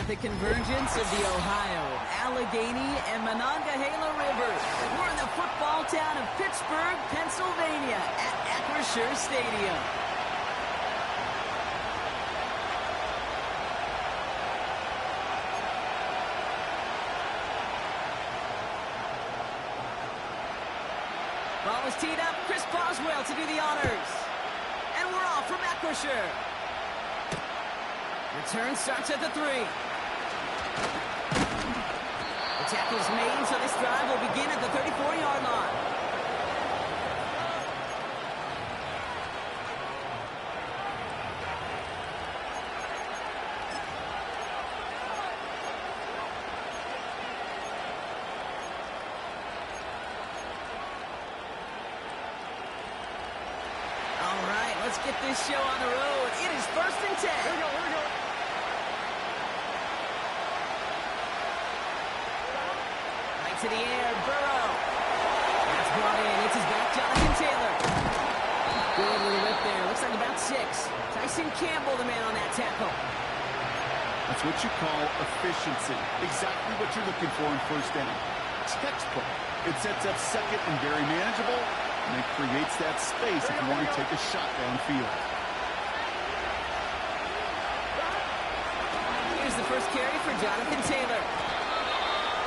the convergence of the Ohio, Allegheny, and Monongahela rivers. We're in the football town of Pittsburgh, Pennsylvania, at Acrisure Stadium. Ball is teed up. Chris Boswell to do the honors. And we're off from Acrisure. Return starts at the 3. The tackle's made, so this drive will begin at the 34-yard line. All right, let's get this show on the road. It is 1st and 10. Here we go, here we go. To the air, Burrow. That's brought in. It's his back, Jonathan Taylor. Good little whip there. Looks like about 6. Tyson Campbell, the man on that tackle. That's what you call efficiency. Exactly what you're looking for in 1st down. Textbook. It sets up 2nd and very manageable, and it creates that space if you want to take a shot downfield. Here's the first carry for Jonathan Taylor.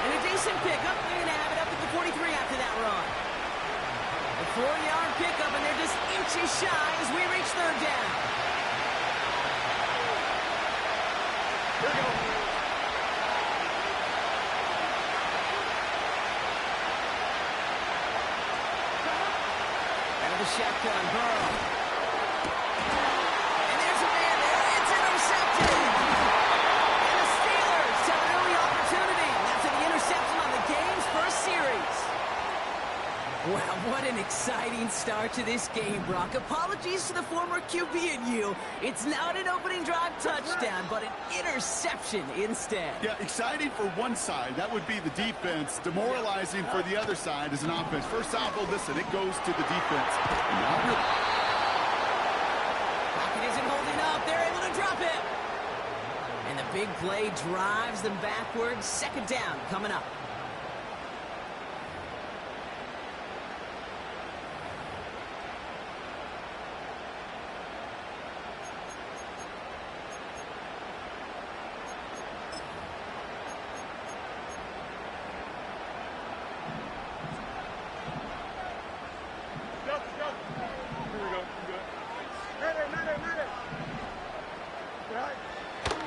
And a decent pickup. They're going to have it up at the 43 after that run. A 4-yard pickup, and they're just inches shy as we reach 3rd down. Here we go. Out of the shotgun, Burrow. And there's a man there. It's intercepted. Wow, what an exciting start to this game, Brock. Apologies to the former QB and you. It's not an opening drive touchdown, but an interception instead. Yeah, exciting for one side. That would be the defense. Demoralizing for the other side as an offense. First off, well, listen, it goes to the defense. Pocket isn't holding up. They're able to drop it. And the big play drives them backwards. 2nd down coming up.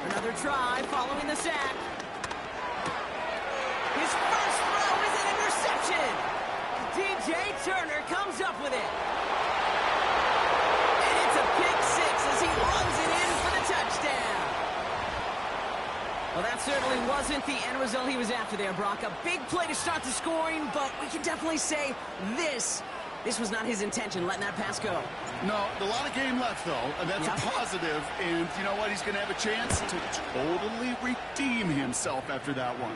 Another try following the sack. His first throw is an interception. DJ Turner comes up with it. And it's a pick 6 as he runs it in for the touchdown. Well, that certainly wasn't the end result he was after there, Brock. A big play to start the scoring, but we can definitely say this was not his intention, letting that pass go. No, a lot of game left, though, and that's a positive. And you know what? He's going to have a chance to totally redeem himself after that one.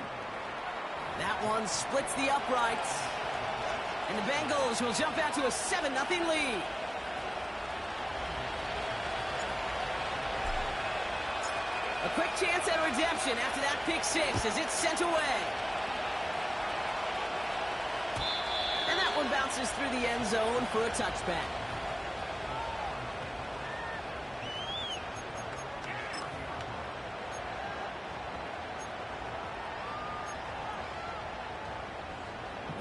That one splits the uprights. And the Bengals will jump out to a 7-0 lead. A quick chance at redemption after that pick 6 as it's sent away. And that one bounces through the end zone for a touchback.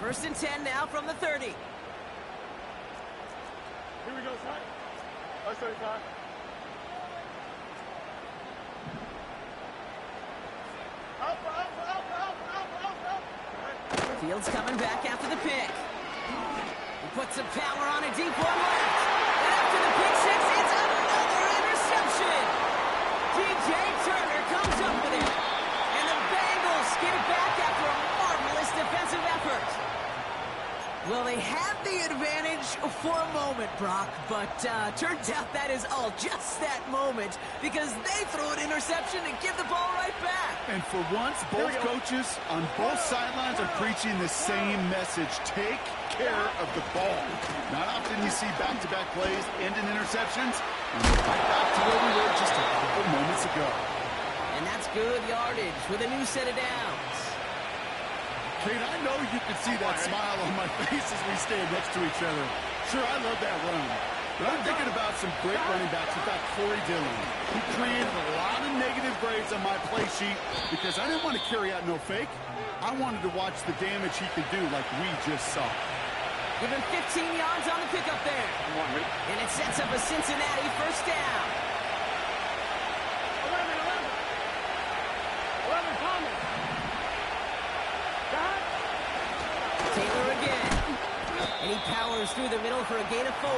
First and 10 now from the 30. Here we go, son. That's 35. Fields coming back after the pick. He puts some power on a deep one left. And after the pick 6, it's another interception. DJ Turner comes up with it. And the Bengals get it back after a marvelous defensive effort. Well, they had the advantage for a moment, Brock, but turns out that is all just that moment because they throw an interception and give the ball right back. And for once, both coaches on both sidelines are preaching the same message. Take care of the ball. Not often you see back-to-back plays end in interceptions. And we're right back to where we were just a couple moments ago. And that's good yardage with a new set of downs. Kate, I know you can see that smile on my face as we stand next to each other. Sure, I love that run. But I'm thinking about some great running backs. In fact, Corey Dillon, who created a lot of negative grades on my play sheet because I didn't want to carry out no fake. I wanted to watch the damage he could do like we just saw. Give him 15 yards on the pickup there. And it sets up a Cincinnati first down. 11 Thomas. Taylor again. And he powers through the middle for a gain of 4.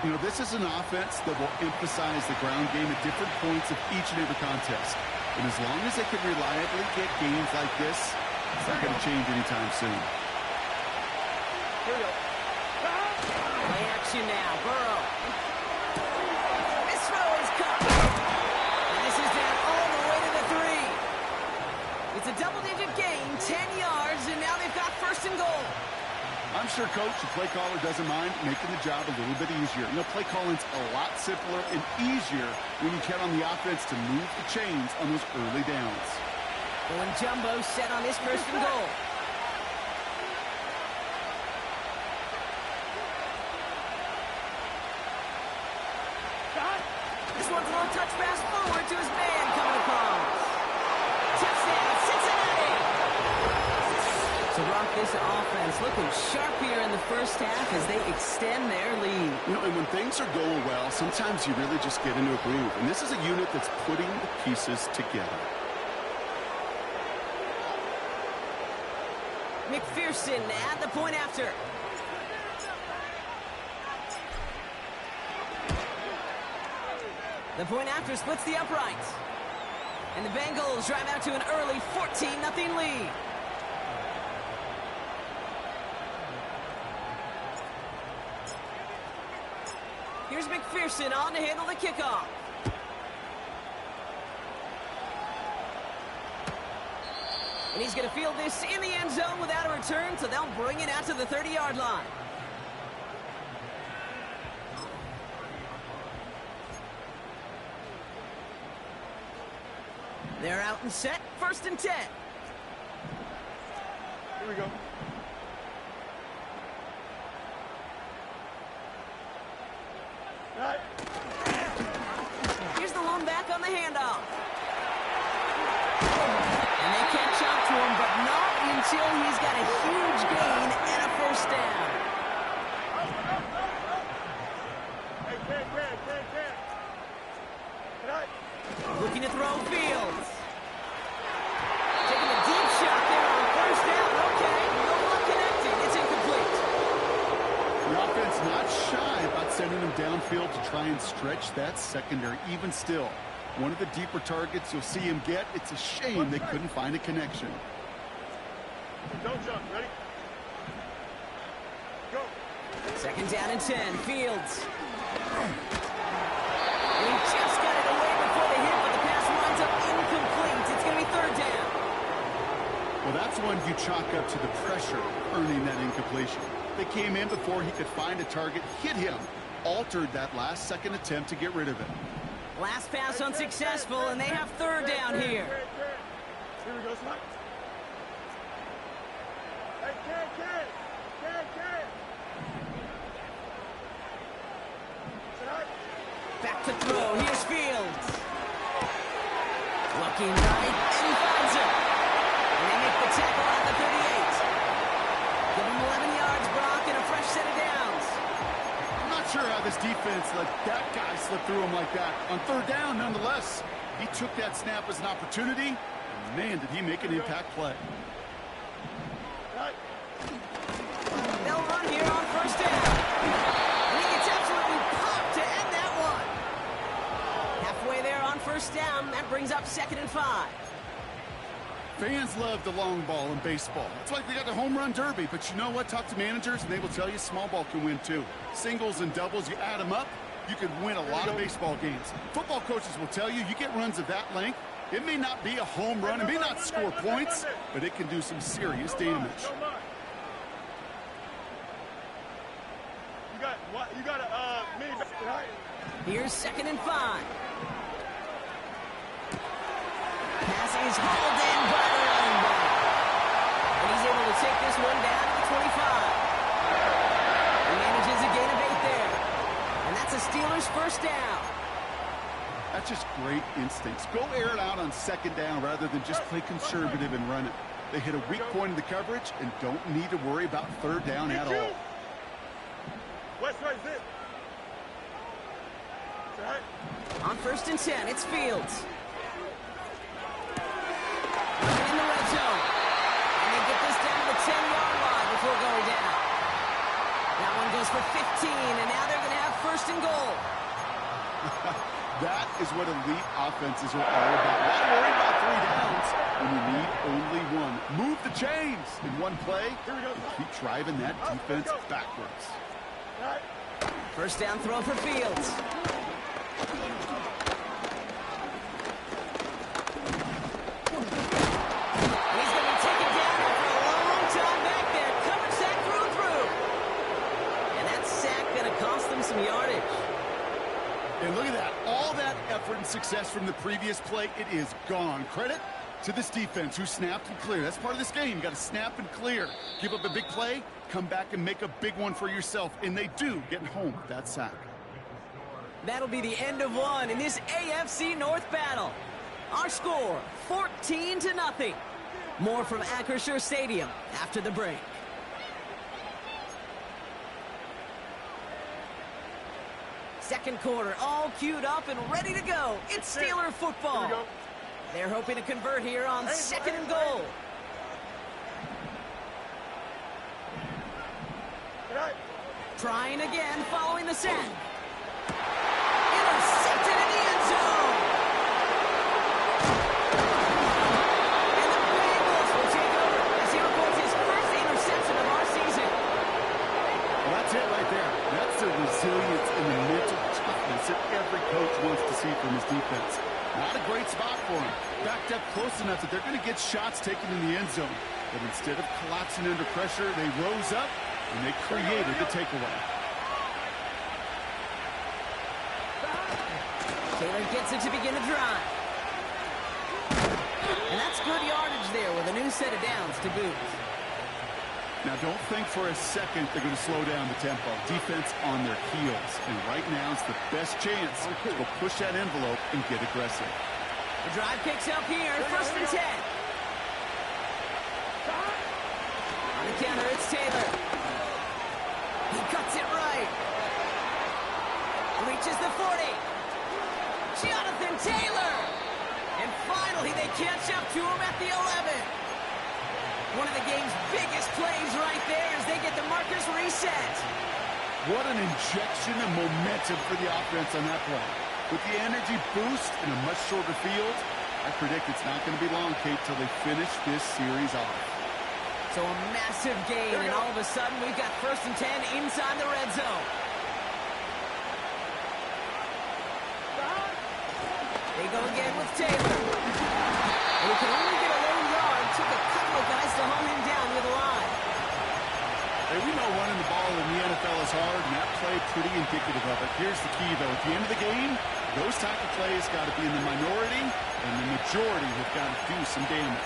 You know, this is an offense that will emphasize the ground game at different points of each and every contest. And as long as they can reliably get games like this, it's not going to change anytime soon. Here we go. Play action now. Burrow. This throw is caught. And this is down all the way to the 3. It's a double-digit gain, 10 yards, and now they've got first and goal. I'm sure, Coach, the play caller doesn't mind making the job a little bit easier. You know, play calling's a lot simpler and easier when you count on the offense to move the chains on those early downs. Going jumbo set on this first and goal. This one's a little touch pass forward to his man coming across. Touchdown, Cincinnati! So Rock, this offense looking sharp here in the first half as they extend their lead. You know, and when things are going well, sometimes you really just get into a groove. And this is a unit that's putting the pieces together. McPherson at the point after. The point after splits the uprights. And the Bengals drive out to an early 14-0 lead. Here's McPherson on to handle the kickoff. And he's going to field this in the end zone without a return, so they'll bring it out to the 30-yard line. They're out and set, 1st and 10. Here we go. Right. Here's the lone back on the handoff. And they catch up to him, but not until he's got a huge gain and a first down. Hey, Ken. Right. Looking to throw Fields. Taking a deep shot there on first down. Okay, no one connecting. It's incomplete. The offense not shy about sending them downfield to try and stretch that secondary. Even still, one of the deeper targets you'll see him get. It's a shame they couldn't find a connection. Don't jump. Ready? Go. 2nd down and 10. Fields. And he just got it away before the hit, but the pass winds up incomplete. It's going to be 3rd down. Well, that's one you chalk up to the pressure earning that incompletion. They came in before he could find a target, hit him, altered that last-second attempt to get rid of it. Last pass unsuccessful, and they have 3rd down here. Here we go, Smart. Hey, Ken. Back to throw. Here's Fields. Looking right, and he finds him. And they make the tackle at the 38. Give him 11 yards, Brock, and a fresh set of downs. I'm not sure how this defense let that guy slip through him like that. On 3rd down, nonetheless, he took that snap as an opportunity. And man, did he make an impact play. They'll run here on 1st down. And he gets absolutely popped to end that one. Halfway there on 1st down. That brings up 2nd and 5. Fans love the long ball in baseball. It's like they got the home run derby. But you know what? Talk to managers, and they will tell you small ball can win too. Singles and doubles, you add them up, you could win a lot of baseball games. Football coaches will tell you, you get runs of that length, it may not be a home run, it may not score points, but it can do some serious damage. You got a mini back, right? Here's 2nd and 5. Pass is hauled in by the running back. And he's able to take this one down to the 25. He manages a gain of 8 there. And that's a Steelers first down. That's just great instincts. Go air it out on second down rather than just play conservative and run it. They hit a weak point in the coverage and don't need to worry about third down at all. West right, zip. Right. On 1st and 10, it's Fields. In the red zone. And they get this down to the 10-yard line before going down. That one goes for 15, and now they're going to have 1st and goal. That is what elite offenses are all about. Not worry about 3 downs when you need only 1. Move the chains in one play. Keep driving that defense backwards. Right. First down throw for Fields. Some yardage. And look at that. All that effort and success from the previous play, it is gone. Credit to this defense who snapped and cleared. That's part of this game. You got to snap and clear. Give up a big play, come back and make a big one for yourself. And they do, getting home with that sack. That'll be the end of one in this AFC North battle. Our score, 14-0. More from Acrisure Stadium after the break. Second quarter, all queued up and ready to go. It's Steeler football. They're hoping to convert here on 2nd and goal. Trying again following the sack. Intercepted in the end zone. And the Bengals will take over as he records his first interception of our season. Well, that's it right there. That's the resilience and the mental toughness that every coach wants to see from his defense. Not a great spot for him. Backed up close enough that they're going to get shots taken in the end zone. But instead of collapsing under pressure, they rose up and they created the takeaway. Taylor gets it to begin the drive. And that's good yardage there with a new set of downs to boot. Now, don't think for a second they're going to slow down the tempo. Defense on their heels. And right now is the best chance to go push that envelope and get aggressive. The drive picks up here, 1st and 10. On the counter, it's Taylor. He cuts it right. Reaches the 40. Jonathan Taylor. And finally, they catch up to him at the 11. One of the game's biggest plays right there as they get the markers reset. What an injection of momentum for the offense on that play. With the energy boost and a much shorter field, I predict it's not going to be long, Kate, till they finish this series off. So a massive gain, and all of a sudden we've got 1st and 10 inside the red zone. They go again with Taylor. And he can only get a low yard. Took a couple of guys to hold him down with a line. Hey, we know running the ball in the NFL is hard, and that play pretty indicative of it. Here's the key, though. At the end of the game, those type of plays got to be in the minority, and the majority have got to do some damage.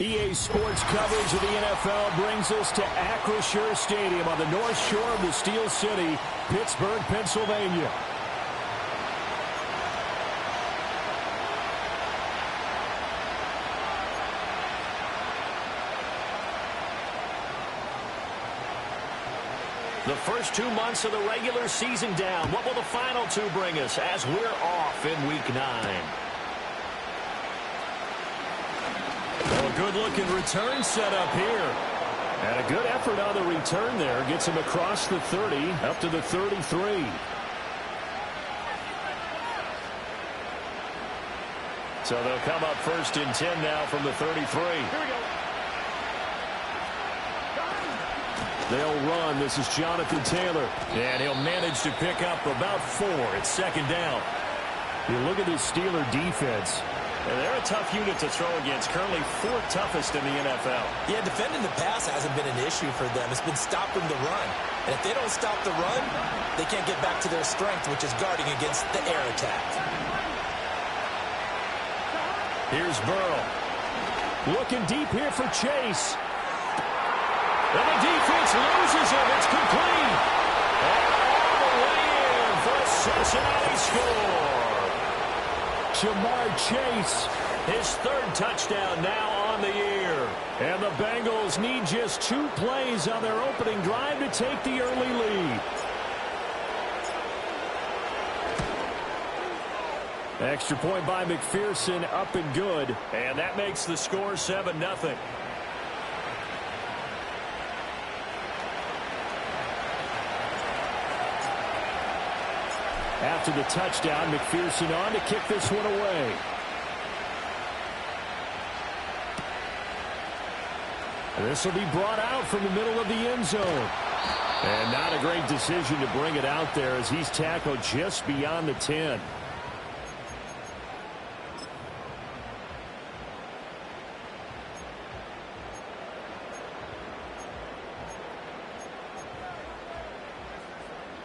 EA Sports coverage of the NFL brings us to Acrisure Stadium on the north shore of the Steel City, Pittsburgh, Pennsylvania. The first 2 months of the regular season down. What will the final 2 bring us as we're off in Week 9? Oh, a good-looking return set up here. And a good effort on the return there. Gets him across the 30, up to the 33. So they'll come up first and 10 now from the 33. Here we go. They'll run. This is Jonathan Taylor. And he'll manage to pick up about 4 at second down. You look at this Steeler defense. And they're a tough unit to throw against. Currently 4th toughest in the NFL. Yeah, defending the pass hasn't been an issue for them. It's been stopping the run. And if they don't stop the run, they can't get back to their strength, which is guarding against the air attack. Here's Burrow. Looking deep here for Chase. And the defense loses him. It's complete. All the way in for a Cincinnati score. Jamar Chase, his 3rd touchdown now on the year. And the Bengals need just 2 plays on their opening drive to take the early lead. Extra point by McPherson, up and good. And that makes the score 7-0. After the touchdown, McPherson on to kick this one away. This will be brought out from the middle of the end zone. And not a great decision to bring it out there as he's tackled just beyond the 10.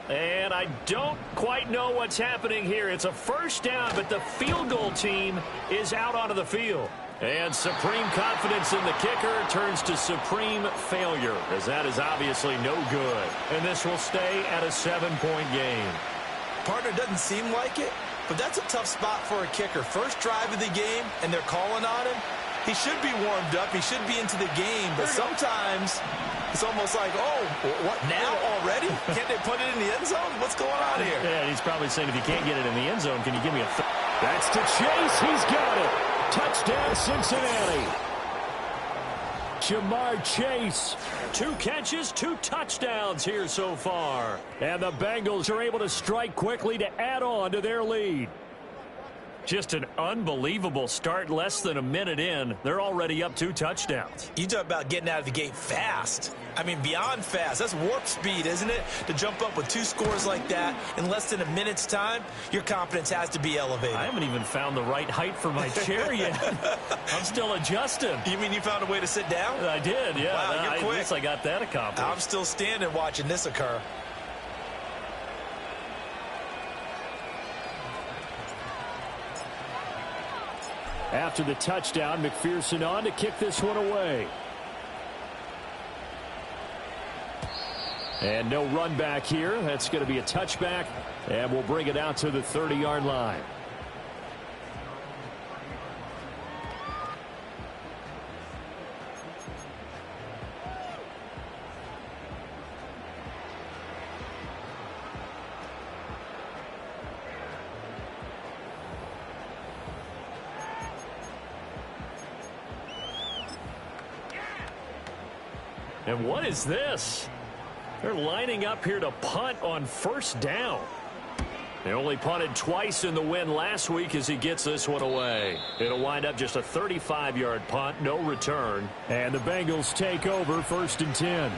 And I don't quite know what's happening here. It's a first down, but the field goal team is out onto the field. And supreme confidence in the kicker turns to supreme failure, as that is obviously no good. And this will stay at a 7-point game. Partner, doesn't seem like it, but that's a tough spot for a kicker. First drive of the game, and they're calling on him. He should be warmed up. He should be into the game, but sometimes it's almost like, oh, what now already? Can't they put it in the end zone? What's going on here? Yeah, he's probably saying, if you can't get it in the end zone, can you give me a That's to Chase. He's got it. Touchdown, Cincinnati. Jamar Chase. 2 catches, 2 touchdowns here so far. And the Bengals are able to strike quickly to add on to their lead. Just an unbelievable start. Less than a minute in, they're already up 2 touchdowns. You talk about getting out of the gate fast. I mean, beyond fast. That's warp speed, isn't it? To jump up with 2 scores like that in less than a minute's time, your confidence has to be elevated. I haven't even found the right height for my chair yet. I'm still adjusting. You mean you found a way to sit down? I did, yeah. Wow, you're quick. I guess I got that accomplished. I'm still standing watching this occur. After the touchdown, McPherson on to kick this one away. And no run back here. That's going to be a touchback, and we'll bring it out to the 30-yard line. And what is this? They're lining up here to punt on first down. They only punted twice in the win last week as he gets this one away. It'll wind up just a 35-yard punt, no return. And the Bengals take over first and 10.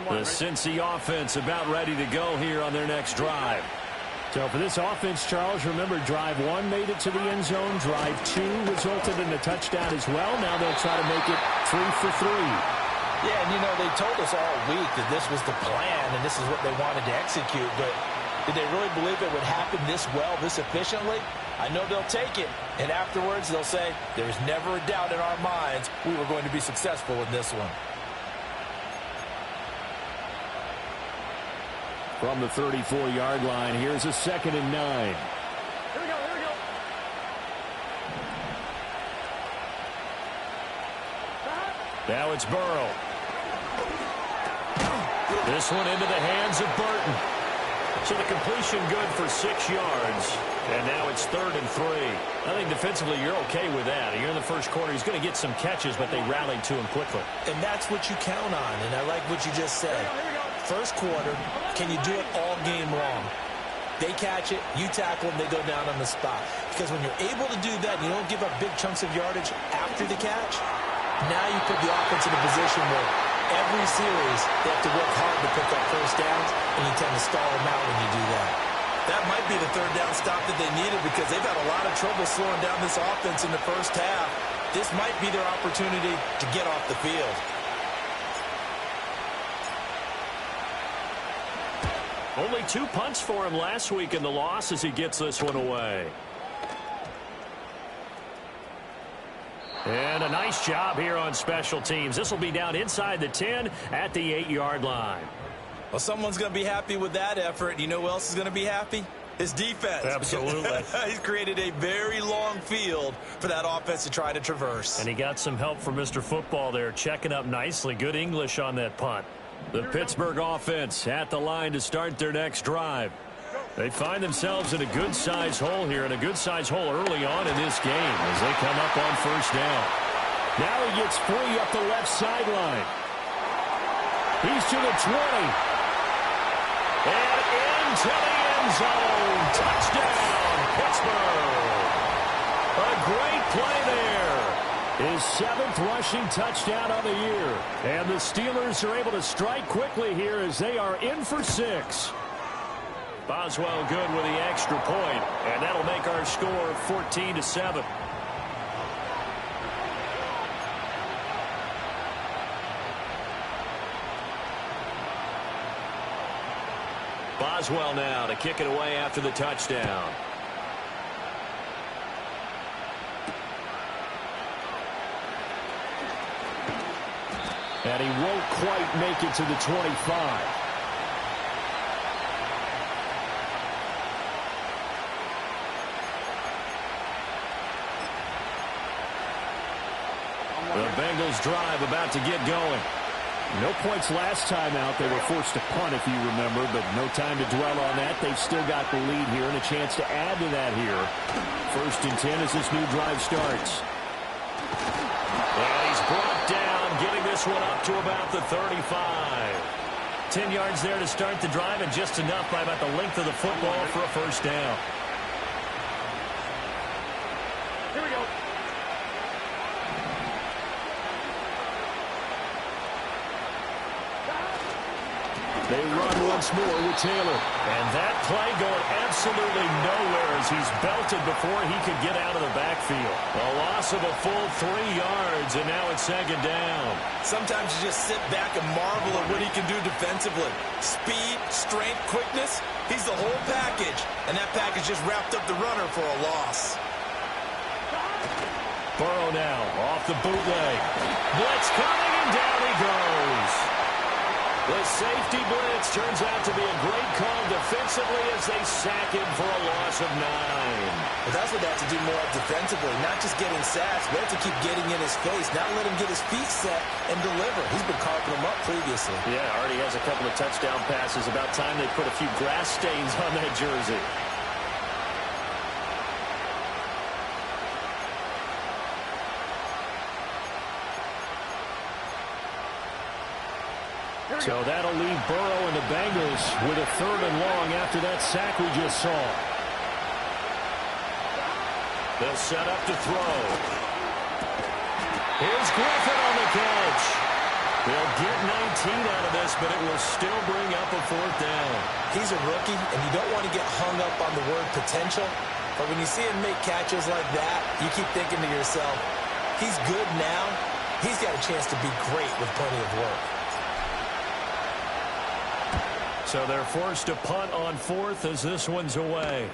The Cincy offense about ready to go here on their next drive. So for this offense, Charles, remember drive 1 made it to the end zone. Drive 2 resulted in a touchdown as well. Now they'll try to make it 3 for 3. Yeah, and they told us all week that this was the plan and this is what they wanted to execute, but did they really believe it would happen this well, this efficiently? I know they'll take it, and afterwards they'll say, there's never a doubt in our minds we were going to be successful in this one. From the 34-yard line, here's a 2nd and 9. Here we go. Now it's Burrow. This one into the hands of Burton. So the completion good for 6 yards. And now it's 3rd and 3. I think defensively you're okay with that. You're in the first quarter. He's going to get some catches, but they rallied to him quickly. And that's what you count on, and I like what you just said. First quarter, can you do it all game long? They catch it, you tackle them, they go down on the spot. Because when you're able to do that, you don't give up big chunks of yardage after the catch, now you put the offense in a position where every series they have to work hard to pick up first downs, and you tend to stall them out when you do that. That might be the 3rd down stop that they needed because they've had a lot of trouble slowing down this offense in the first half. This might be their opportunity to get off the field. Only 2 punts for him last week in the loss as he gets this one away. And a nice job here on special teams. This will be down inside the 10 at the 8-yard line. Well, someone's going to be happy with that effort. You know who else is going to be happy? His defense. Absolutely. He's created a very long field for that offense to try to traverse. And he got some help from Mr. Football there, checking up nicely. Good English on that punt. The Pittsburgh offense at the line to start their next drive. They find themselves in a good-sized hole here, and a good-sized hole early on in this game as they come up on 1st down. Now he gets free up the left sideline. He's to the 20. And into the end zone. Touchdown, Pittsburgh. A great play there. His 7th rushing touchdown of the year. And the Steelers are able to strike quickly here as they are in for 6. Boswell good with the extra point, and that'll make our score 14-7. Boswell now to kick it away after the touchdown. And he won't quite make it to the 25. The Bengals drive about to get going. No points last time out. They were forced to punt, if you remember, but no time to dwell on that. They've still got the lead here and a chance to add to that here. 1st and 10 as this new drive starts. And he's brought down, getting this one up to about the 35. 10 yards there to start the drive, and just enough by about the length of the football for a 1st down. Here we go. They run once more with Taylor. And that play going absolutely nowhere as he's belted before he could get out of the backfield. A loss of a full 3 yards, and now it's 2nd down. Sometimes you just sit back and marvel at what he can do defensively. Speed, strength, quickness. He's the whole package. And that package just wrapped up the runner for a loss. Burrow now off the bootleg. Blitz coming, and down he goes. The safety blitz turns out to be a great call defensively as they sack him for a loss of 9. But that's what they have to do more of defensively, not just getting sacks, but have to keep getting in his face, not let him get his feet set and deliver. He's been carving them up previously. Yeah, already has a couple of touchdown passes. About time they put a few grass stains on that jersey. So that'll leave Burrow and the Bengals with a 3rd and long after that sack we just saw. They'll set up to throw. Here's Griffin on the catch. They'll get 19 out of this, but it will still bring up a 4th down. He's a rookie, and you don't want to get hung up on the word potential. But when you see him make catches like that, you keep thinking to yourself, he's good now, he's got a chance to be great with plenty of work. So they're forced to punt on fourth as this one's away.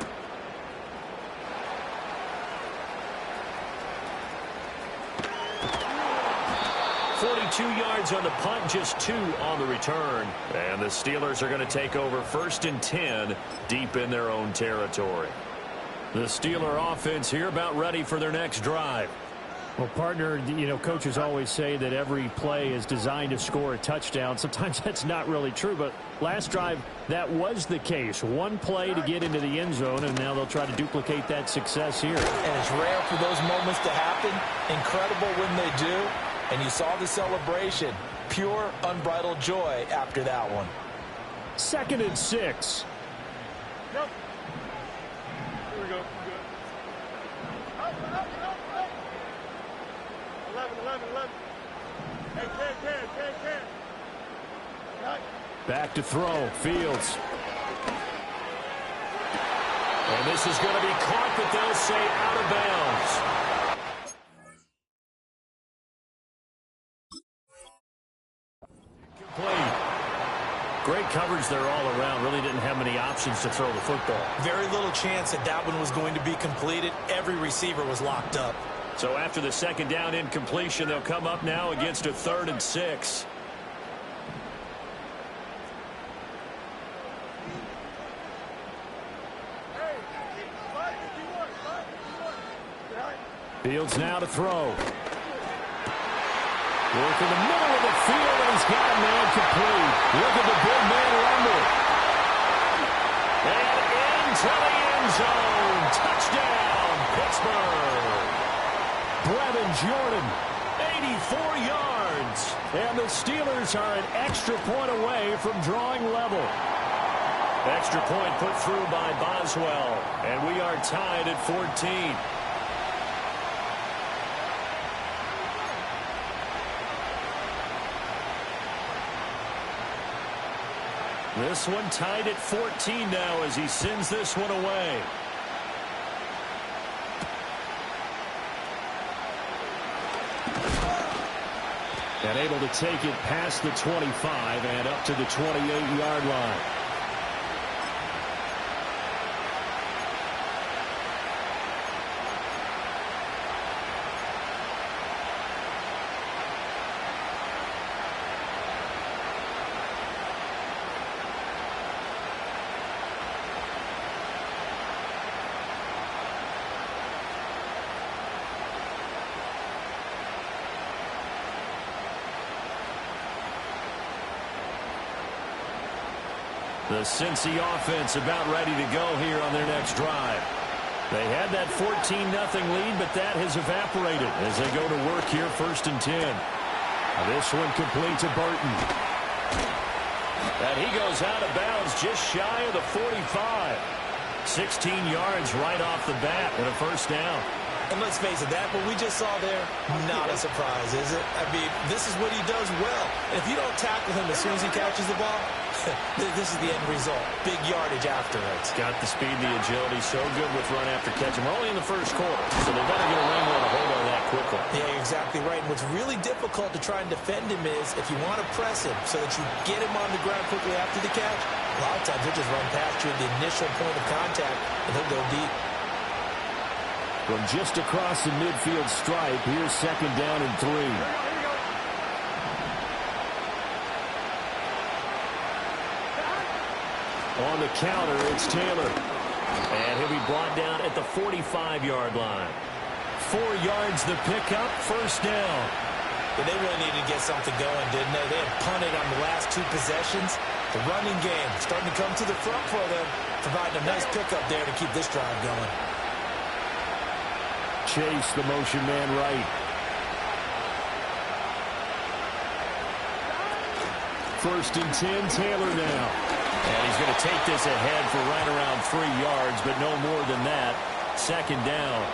Yards on the punt, just 2 on the return. And the Steelers are going to take over 1st and 10 deep in their own territory. The Steeler offense here about ready for their next drive. Well, partner, you know, coaches always say that every play is designed to score a touchdown. Sometimes that's not really true, but last drive, that was the case. One play to get into the end zone, and now they'll try to duplicate that success here. And it's rare for those moments to happen. Incredible when they do. And you saw the celebration. Pure, unbridled joy after that one. 2nd and 6. Yep. Here we go. Up. 11. Hey, 10. Right. Back to throw. Fields. And this is going to be caught, but they'll say out of bounds. Great coverage there all around. Really didn't have many options to throw the football. Very little chance that one was going to be completed. Every receiver was locked up. So after the 2nd down incompletion, they'll come up now against a 3rd and 6. Fields now to throw. Work in the middle of the field, and he's got a man complete. Look at the big man rumble. And into the end zone. Touchdown, Pittsburgh. Brevin Jordan, 84 yards. and the Steelers are an extra point away from drawing level. Extra point put through by Boswell, and we are tied at 14. This one tied at 14 now as he sends this one away. And able to take it past the 25 and up to the 28-yard line. The Cincy offense about ready to go here on their next drive. They had that 14-0 lead, but that has evaporated as they go to work here 1st and 10. This one complete to Burton. And he goes out of bounds just shy of the 45. 16 yards right off the bat and a 1st down. And let's face it, that what we just saw there, not a surprise, is it? I mean, this is what he does well. And if you don't tackle him as soon as he catches the ball, this is the end result. Big yardage afterwards. Got the speed, the agility, so good with run after catch. We're only in the 1st quarter, so they've got to get a wrangler to hold on that quickly. Yeah, you're exactly right. And what's really difficult to try and defend him is if you want to press him so that you get him on the ground quickly after the catch, a lot of times he'll just run past you at the initial point of contact, and he'll go deep. From just across the midfield stripe, here's 2nd down and 3. On the counter, it's Taylor. And he'll be brought down at the 45-yard line. 4 yards the pickup, 1st down. Yeah, they really needed to get something going, didn't they? They had punted on the last 2 possessions. The running game starting to come to the front for them, providing a nice pickup there to keep this drive going. Chase, the motion man right. 1st and 10, Taylor now. And he's going to take this ahead for right around 3 yards, but no more than that. 2nd down.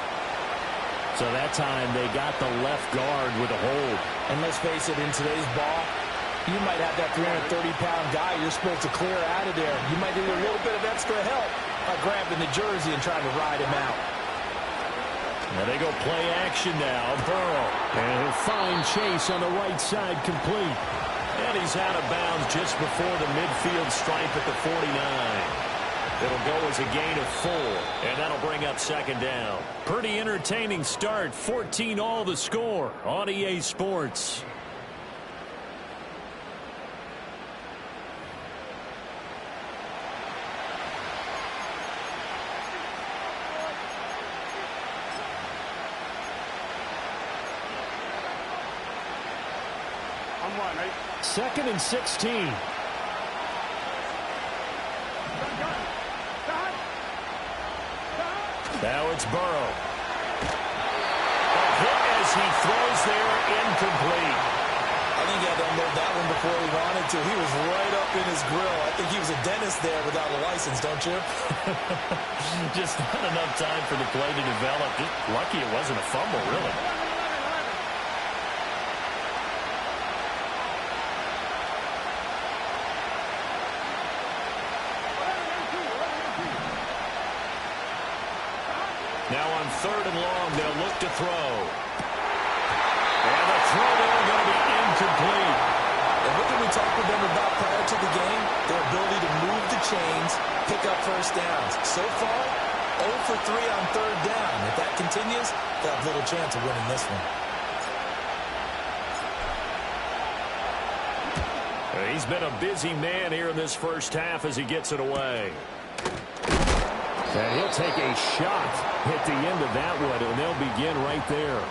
So that time they got the left guard with a hold. And let's face it, in today's ball, you might have that 330-pound guy you're supposed to clear out of there. You might need a little bit of extra help by grabbing the jersey and trying to ride him out. And they go play action now. Burrow. And he'll find Chase on the right side, complete. And he's out of bounds just before the midfield stripe at the 49. It'll go as a gain of 4, and that'll bring up second down. Pretty entertaining start. 14 all the score on EA Sports. I'm one, right? 2nd and 16. Now it's Burrow. A hit as he throws there, incomplete. I think he had to unload that one before he wanted to. He was right up in his grill. I think he was a dentist there without a license, don't you? Just not enough time for the play to develop. Just lucky it wasn't a fumble, really. Now on 3rd and long, they'll look to throw. And the throw there going to be incomplete. And what did we talk with them about prior to the game? Their ability to move the chains, pick up first downs. So far, 0 for 3 on 3rd down. If that continues, they'll have little chance of winning this one. He's been a busy man here in this first half as he gets it away. And he'll take a shot at the end of that one, and they'll begin right there.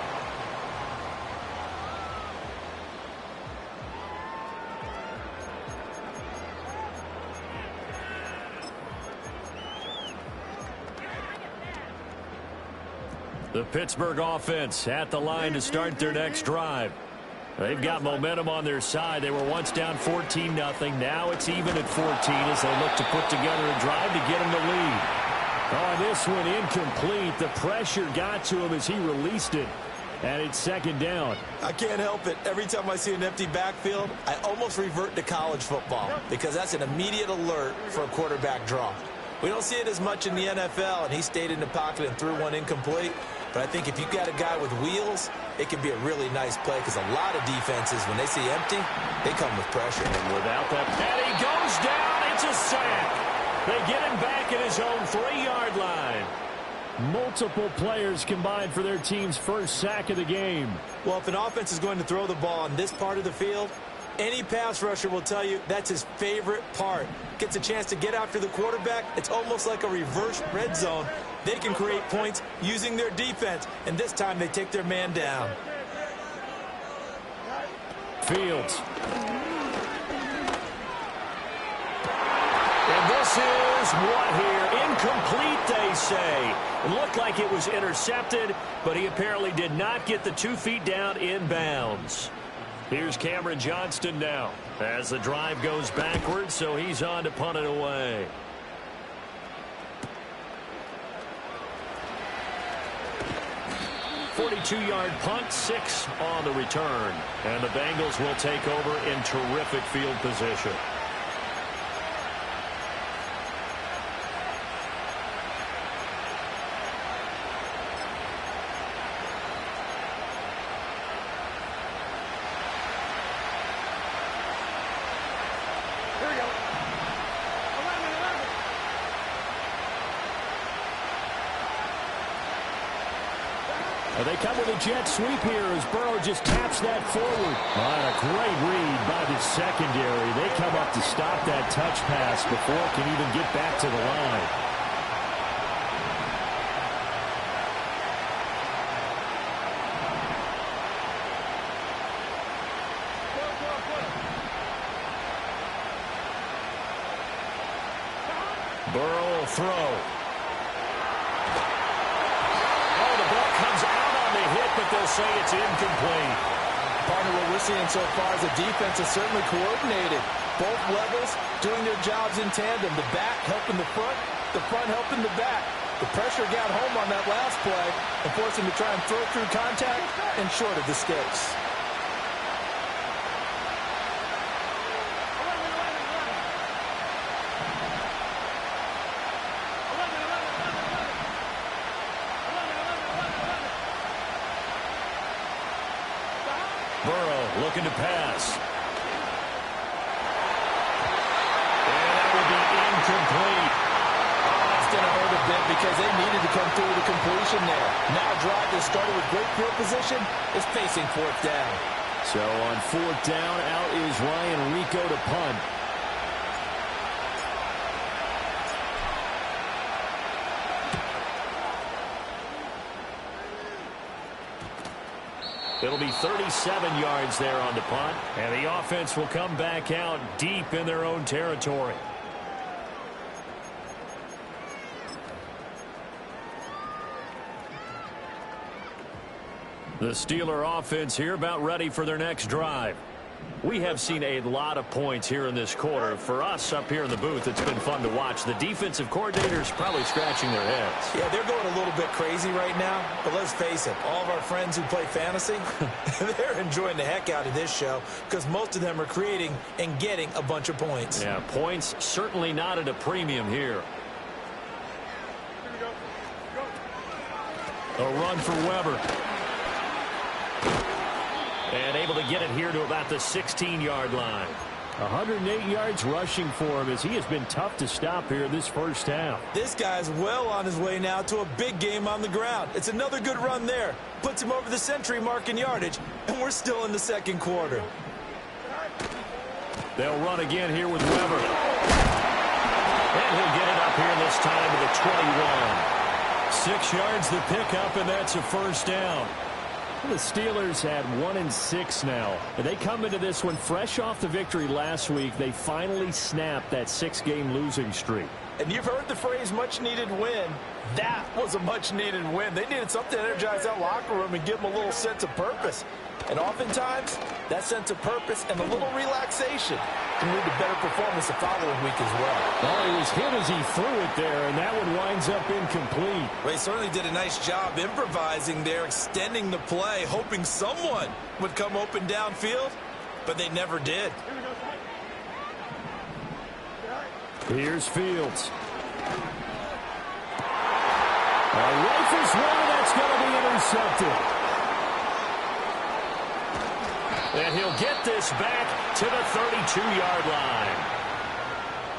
The Pittsburgh offense at the line to start their next drive. They've got momentum on their side. They were once down 14-0. Now it's even at 14 as they look to put together a drive to get them the lead. Oh, this one incomplete. The pressure got to him as he released it. And it's 2nd down. I can't help it. Every time I see an empty backfield, I almost revert to college football because that's an immediate alert for a quarterback draw. We don't see it as much in the NFL, and he stayed in the pocket and threw one incomplete. But I think if you've got a guy with wheels, it can be a really nice play because a lot of defenses, when they see empty, they come with pressure. And without that, and he goes down. It's a sack. They get him back at his own 3-yard line. Multiple players combined for their team's first sack of the game. Well, if an offense is going to throw the ball on this part of the field, any pass rusher will tell you that's his favorite part. Gets a chance to get after the quarterback. It's almost like a reverse red zone. They can create points using their defense, and this time they take their man down. Fields. And this is what here? Incomplete, they say. It looked like it was intercepted, but he apparently did not get the 2 feet down in bounds. Here's Cameron Johnston now as the drive goes backwards, so he's on to punt it away. .42-yard punt, 6 on the return. And the Bengals will take over in terrific field position. Here we go. 11. They come with a jet sweep here as Burrow just taps that forward. On a great read by the secondary. They come up to stop that touch pass before it can even get back to the line. Burrow will throw. Oh, the ball comes out on the hit, but they'll say it's incomplete. Partner, what we're seeing so far is the defense is certainly coordinated. Both levels doing their jobs in tandem. The back helping the front helping the back. The pressure got home on that last play and forced him to try and throw through contact and short of the sticks. Burrow looking to pass. And that will be incomplete. That's going to hurt a bit because they needed to come through the completion there. Now a drive that started with great field position is facing fourth down. So on fourth down, out is Ryan Rico to punt. It'll be 37 yards there on the punt, and the offense will come back out deep in their own territory. The Steeler offense here about ready for their next drive. We have seen a lot of points here in this quarter. For us up here in the booth, it's been fun to watch. The defensive coordinators probably scratching their heads. Yeah, they're going a little bit crazy right now. But let's face it, all of our friends who play fantasy, they're enjoying the heck out of this show because most of them are creating and getting a bunch of points. Yeah, points certainly not at a premium here. A run for Weber. And able to get it here to about the 16-yard line. 108 yards rushing for him as he has been tough to stop here this first half. This guy's well on his way now to a big game on the ground. It's another good run there. Puts him over the century mark in yardage, and we're still in the second quarter. They'll run again here with Weber. And he'll get it up here this time to the 21. 6 yards the pickup, and that's a first down. The Steelers had 1-6 now. They come into this one fresh off the victory last week. They finally snapped that 6-game losing streak. And you've heard the phrase much-needed win. That was a much-needed win. They needed something to energize that locker room and give them a little sense of purpose. And oftentimes, that sense of purpose and a little relaxation can lead to better performance the following week as well. Well, he was hit as he threw it there, and that one winds up incomplete. Well, he certainly did a nice job improvising there, extending the play, hoping someone would come open downfield, but they never did. Here's Fields. Rifles one, that's going to be intercepted. And he'll get this back to the 32-yard line.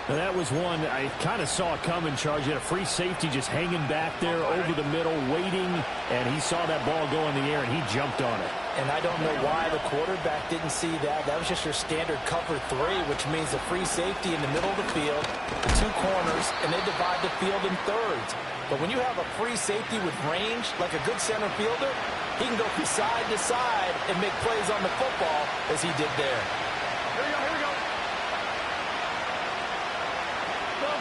Now that was one I kind of saw coming, Charles. You had a free safety just hanging back there over the middle, waiting, and he saw that ball go in the air, and he jumped on it. And I don't know why the quarterback didn't see that. That was just your standard cover 3, which means the free safety in the middle of the field, the 2 corners, and they divide the field in thirds. But when you have a free safety with range, like a good center fielder, he can go from side to side and make plays on the football as he did there. Here we go, here we go. Go.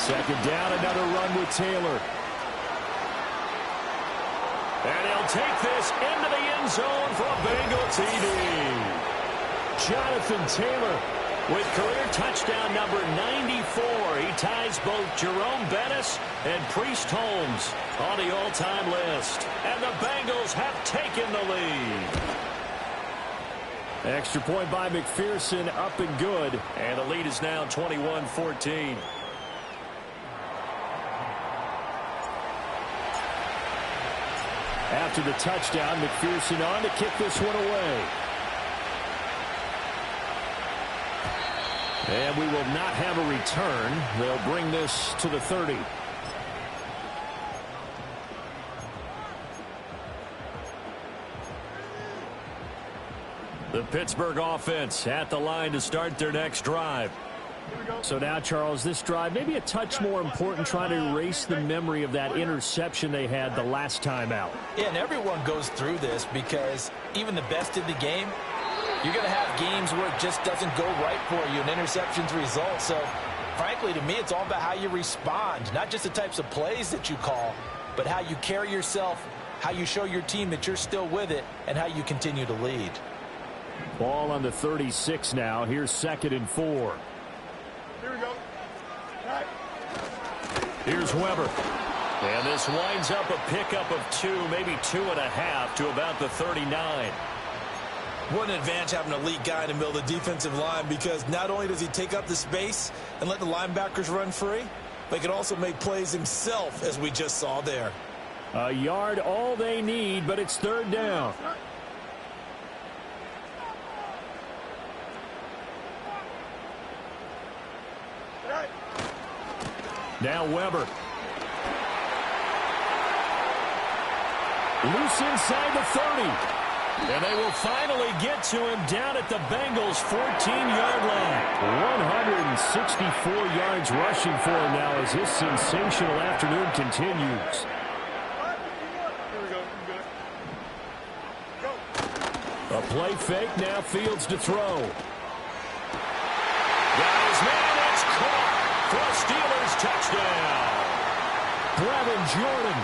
Second down, another run with Taylor. And he'll take this into the end zone for a Bengal TD. Jonathan Taylor with career touchdown number 94. He ties both Jerome Bettis and Priest Holmes on the all-time list. And the Bengals have taken the lead. Extra point by McPherson, up and good. And the lead is now 21-14. After the touchdown, McPherson on to kick this one away. And we will not have a return. They'll bring this to the 30. The Pittsburgh offense at the line to start their next drive. So now, Charles, this drive maybe a touch more important, trying to erase the memory of that interception they had the last time out. Yeah, and everyone goes through this because even the best in the game, you're going to have games where it just doesn't go right for you, and interceptions result. So, frankly, to me, it's all about how you respond, not just the types of plays that you call, but how you carry yourself, how you show your team that you're still with it, and how you continue to lead. Ball on the 36 now. Here's 2nd and 4. Here we go. Right. Here's Weber. And this winds up a pickup of 2, maybe 2.5 to about the 39. What an advantage having a elite guy in the middle of the defensive line, because not only does he take up the space and let the linebackers run free, but he can also make plays himself, as we just saw there. A yard, all they need, but it's third down. Now Weber. Loose inside the 30. And they will finally get to him down at the Bengals' 14-yard line. 164 yards rushing for him now as this sensational afternoon continues. A play fake, now Fields to throw. Got his man, it's caught for a Steelers touchdown. Brevin Jordan,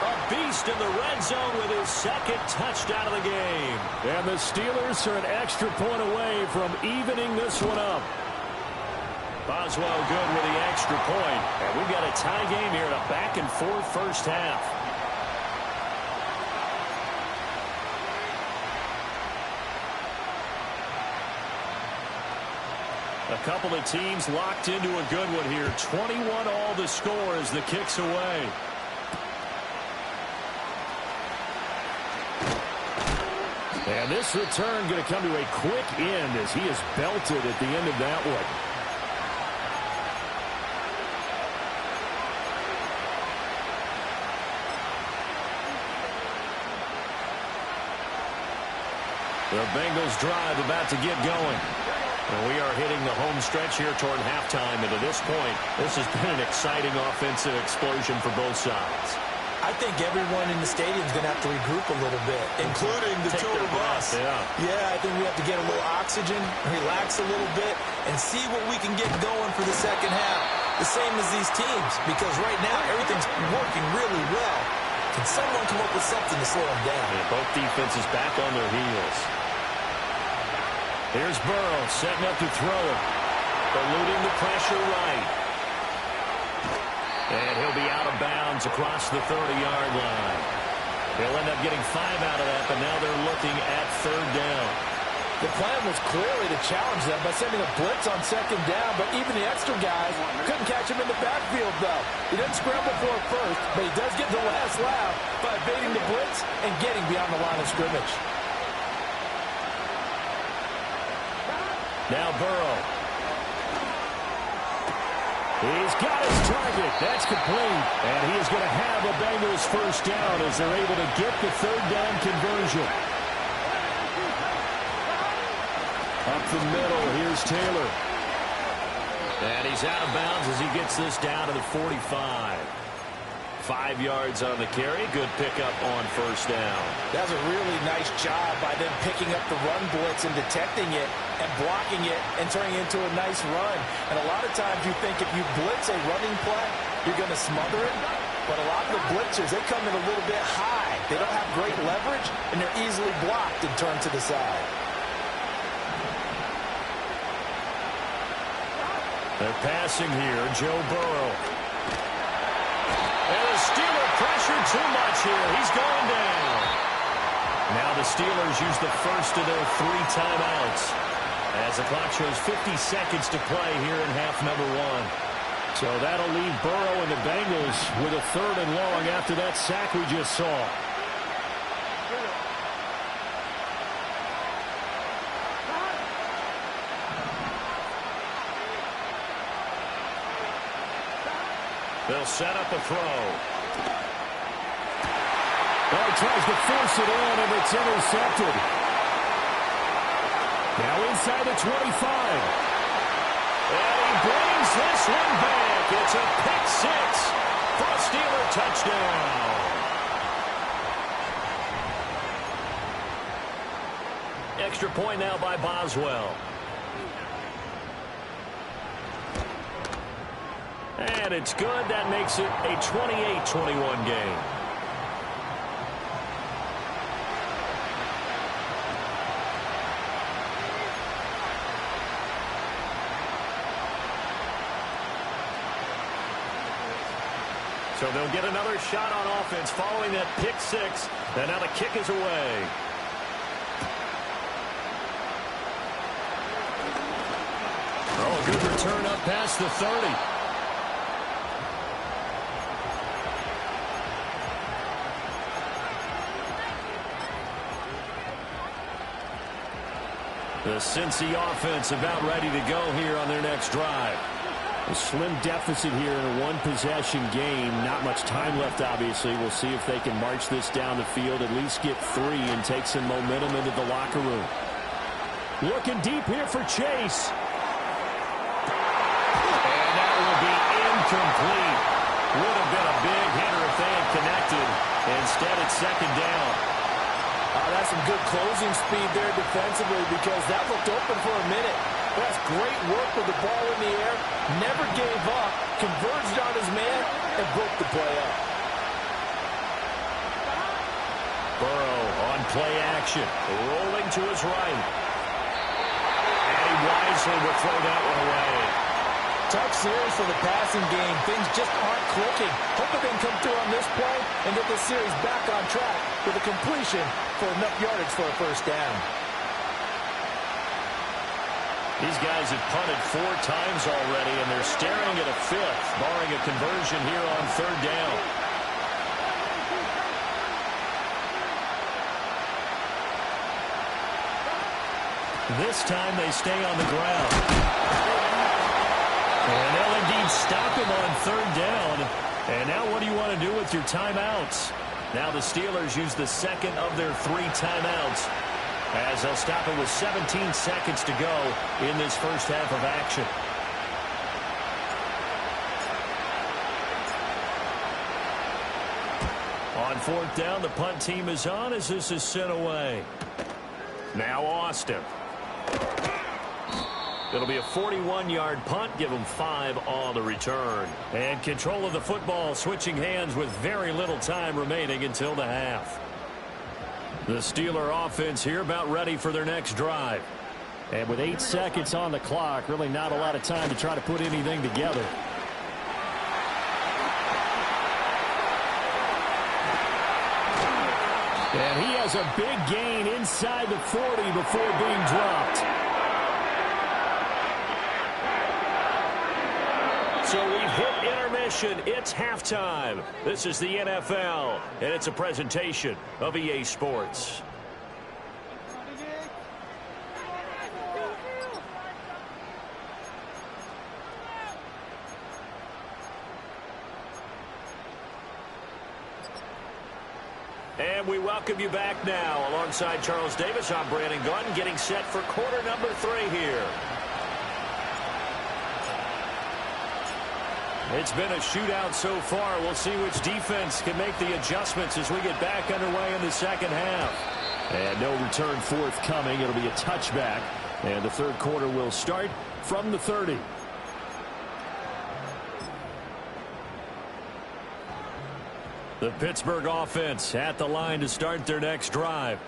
a beast in the red zone with his second touchdown of the game. And the Steelers are an extra point away from evening this one up. Boswell good with the extra point. And we've got a tie game here in a back-and-forth first half. A couple of teams locked into a good one here. 21 all the score as the kick's away. And this return going to come to a quick end as he is belted at the end of that one. The Bengals drive about to get going. And we are hitting the home stretch here toward halftime. And to this point, this has been an exciting offensive explosion for both sides. I think everyone in the stadium is going to have to regroup a little bit, including the two of us. Yeah, I think we have to get a little oxygen, relax a little bit, and see what we can get going for the second half. The same as these teams, because right now everything's working really well. Can someone come up with something to slow them down? And both defenses back on their heels. Here's Burrow setting up to throw it. Eluding the pressure right. And he'll be out of bounds across the 30-yard line. He'll end up getting 5 out of that, but now they're looking at third down. The plan was clearly to challenge them by sending a blitz on second down, but even the extra guys couldn't catch him in the backfield, though. He didn't scramble for it first, but he does get the last laugh by evading the blitz and getting beyond the line of scrimmage. Now Burrow. He's got his target. That's complete. And he is going to have a Bengals first down as they're able to get the third down conversion. Up the middle, here's Taylor. And he's out of bounds as he gets this down to the 45. 5 yards on the carry. Good pickup on first down. That was a really nice job by them picking up the run blitz and detecting it and blocking it and turning it into a nice run. And a lot of times you think if you blitz a running play, you're going to smother it. But a lot of the blitzers, they come in a little bit high. They don't have great leverage, and they're easily blocked and turned to the side. They're passing here. Joe Burrow. And the Steelers pressure too much here. He's going down. Now the Steelers use the first of their 3 timeouts as the clock shows 50 seconds to play here in half number 1. So that'll leave Burrow and the Bengals with a 3rd and long after that sack we just saw. They'll set up a throw. Oh, he tries to force it in, and it's intercepted. Now inside the 25. And he brings this one back. It's a pick 6 for a Steeler touchdown. Extra point now by Boswell. And it's good. That makes it a 28-21 game. So they'll get another shot on offense following that pick 6. And now the kick is away. Oh, good return up past the 30. The Cincy offense about ready to go here on their next drive. A slim deficit here in a one-possession game. Not much time left, obviously. We'll see if they can march this down the field, at least get 3, and take some momentum into the locker room. Looking deep here for Chase. And that will be incomplete. Would have been a big hitter if they had connected. Instead, it's second down. That's some good closing speed there defensively, because that looked open for a minute. That's great work with the ball in the air. Never gave up, converged on his man, and broke the play up. Burrow on play action, rolling to his right. And he wisely will throw that one away. Tough series for the passing game. Things just aren't clicking. Hoping they can come through on this play and get this series back on track with a completion for enough yardage for a first down. These guys have punted 4 times already, and they're staring at a 5th, barring a conversion here on third down. This time they stay on the ground. And they'll indeed stop him on third down. And now what do you want to do with your timeouts? Now the Steelers use the second of their 3 timeouts, as they'll stop it with 17 seconds to go in this first half of action. On fourth down, the punt team is on as this is sent away. Now Austin. It'll be a 41-yard punt. Give them 5 on the return. And control of the football, switching hands with very little time remaining until the half. The Steeler offense here about ready for their next drive. And with 8 seconds on the clock, really not a lot of time to try to put anything together. And he has a big gain inside the 40 before being dropped. So we've hit intermission. It's halftime. This is the NFL, and it's a presentation of EA Sports. And we welcome you back now. Alongside Charles Davis, I'm Brandon Gunn, getting set for quarter number 3 here. It's been a shootout so far. We'll see which defense can make the adjustments as we get back underway in the second half. And no return forthcoming. It'll be a touchback. And the third quarter will start from the 30. The Pittsburgh offense at the line to start their next drive.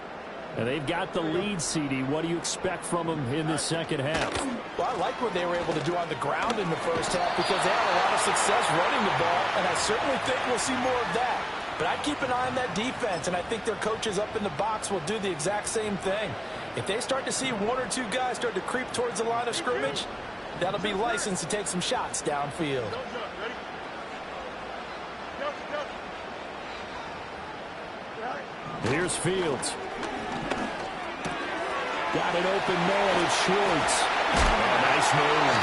And they've got the lead, CD. What do you expect from them in the second half? Well, I like what they were able to do on the ground in the first half, because they had a lot of success running the ball, and I certainly think we'll see more of that. But I'd keep an eye on that defense, and I think their coaches up in the box will do the exact same thing. If they start to see 1 or 2 guys start to creep towards the line of scrimmage, that'll be licensed to take some shots downfield. Here's Fields. Got an open man. It's Schwartz. Oh, nice move.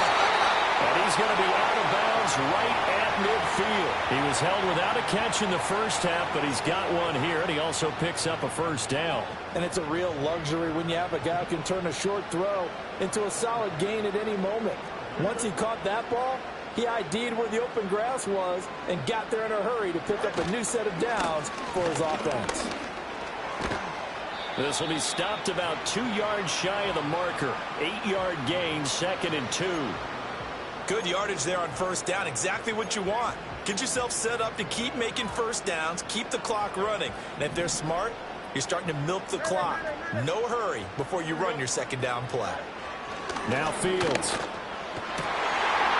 And he's going to be out of bounds right at midfield. He was held without a catch in the first half, but he's got one here, and he also picks up a first down. And it's a real luxury when you have a guy who can turn a short throw into a solid gain at any moment. Once he caught that ball, he ID'd where the open grass was and got there in a hurry to pick up a new set of downs for his offense. This will be stopped about 2 yards shy of the marker. 8-yard gain, 2nd and 2. Good yardage there on first down. Exactly what you want. Get yourself set up to keep making first downs, keep the clock running. And if they're smart, you're starting to milk the clock. No hurry before you run your second down play. Now Fields.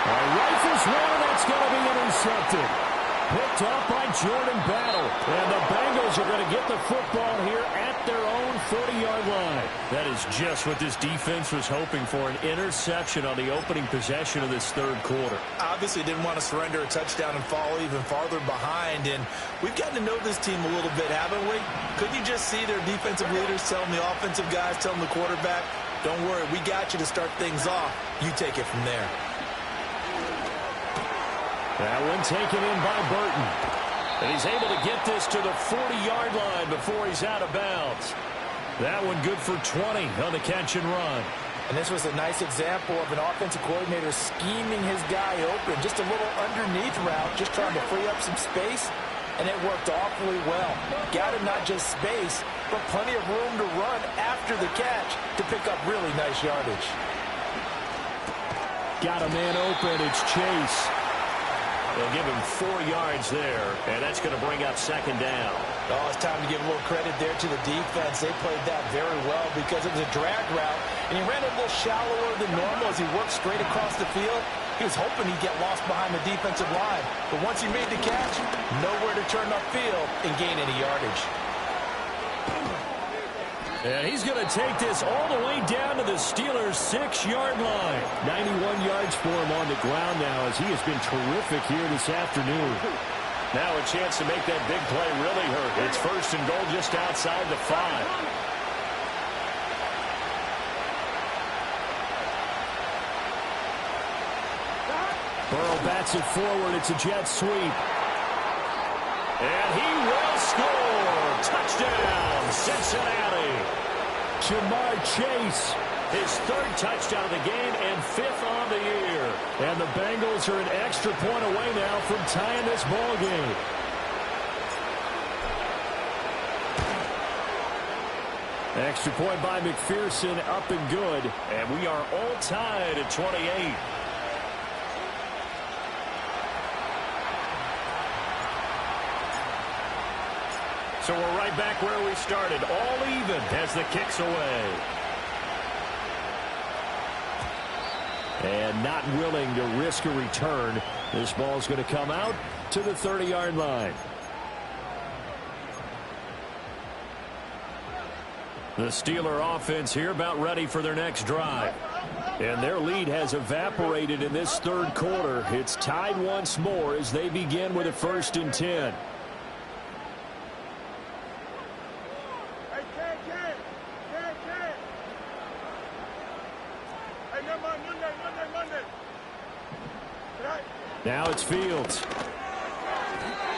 Rifles one, and that's going to be intercepted. Picked off by Jordan Battle. And the Bengals are going to get the football here at their own 40-yard line. That is just what this defense was hoping for, an interception on the opening possession of this third quarter. Obviously didn't want to surrender a touchdown and fall even farther behind. And we've gotten to know this team a little bit, haven't we? Couldn't you just see their defensive leaders telling the offensive guys, telling the quarterback, Don't worry, we got you to start things off. You take it from there. That one taken in by Burton. And he's able to get this to the 40-yard line before he's out of bounds. That one good for 20 on the catch and run. And this was a nice example of an offensive coordinator scheming his guy open. Just a little underneath route, just trying to free up some space. And it worked awfully well. Got him not just space, but plenty of room to run after the catch to pick up really nice yardage. Got a man open. It's Chase. They'll give him 4 yards there, and that's going to bring up second down. Oh, it's time to give a little credit there to the defense. They played that very well because it was a drag route, and he ran it a little shallower than normal as he worked straight across the field. He was hoping he'd get lost behind the defensive line, but once he made the catch, nowhere to turn upfield and gain any yardage. And he's going to take this all the way down to the Steelers' 6-yard line. 91 yards for him on the ground now as he has been terrific here this afternoon. Now a chance to make that big play really hurt. It's first and goal just outside the 5. Burrow bats it forward. It's a jet sweep. And he will score. Touchdown, Cincinnati. Jamar Chase, his 3rd touchdown of the game and 5th on the year. And the Bengals are an extra point away now from tying this ball game. Extra point by McPherson, up and good. And we are all tied at 28. So we're right back where we started, all even as the kick's away. And not willing to risk a return. This ball's going to come out to the 30-yard line. The Steeler offense here about ready for their next drive. And their lead has evaporated in this 3rd quarter. It's tied once more as they begin with a 1st and 10. Now it's Fields.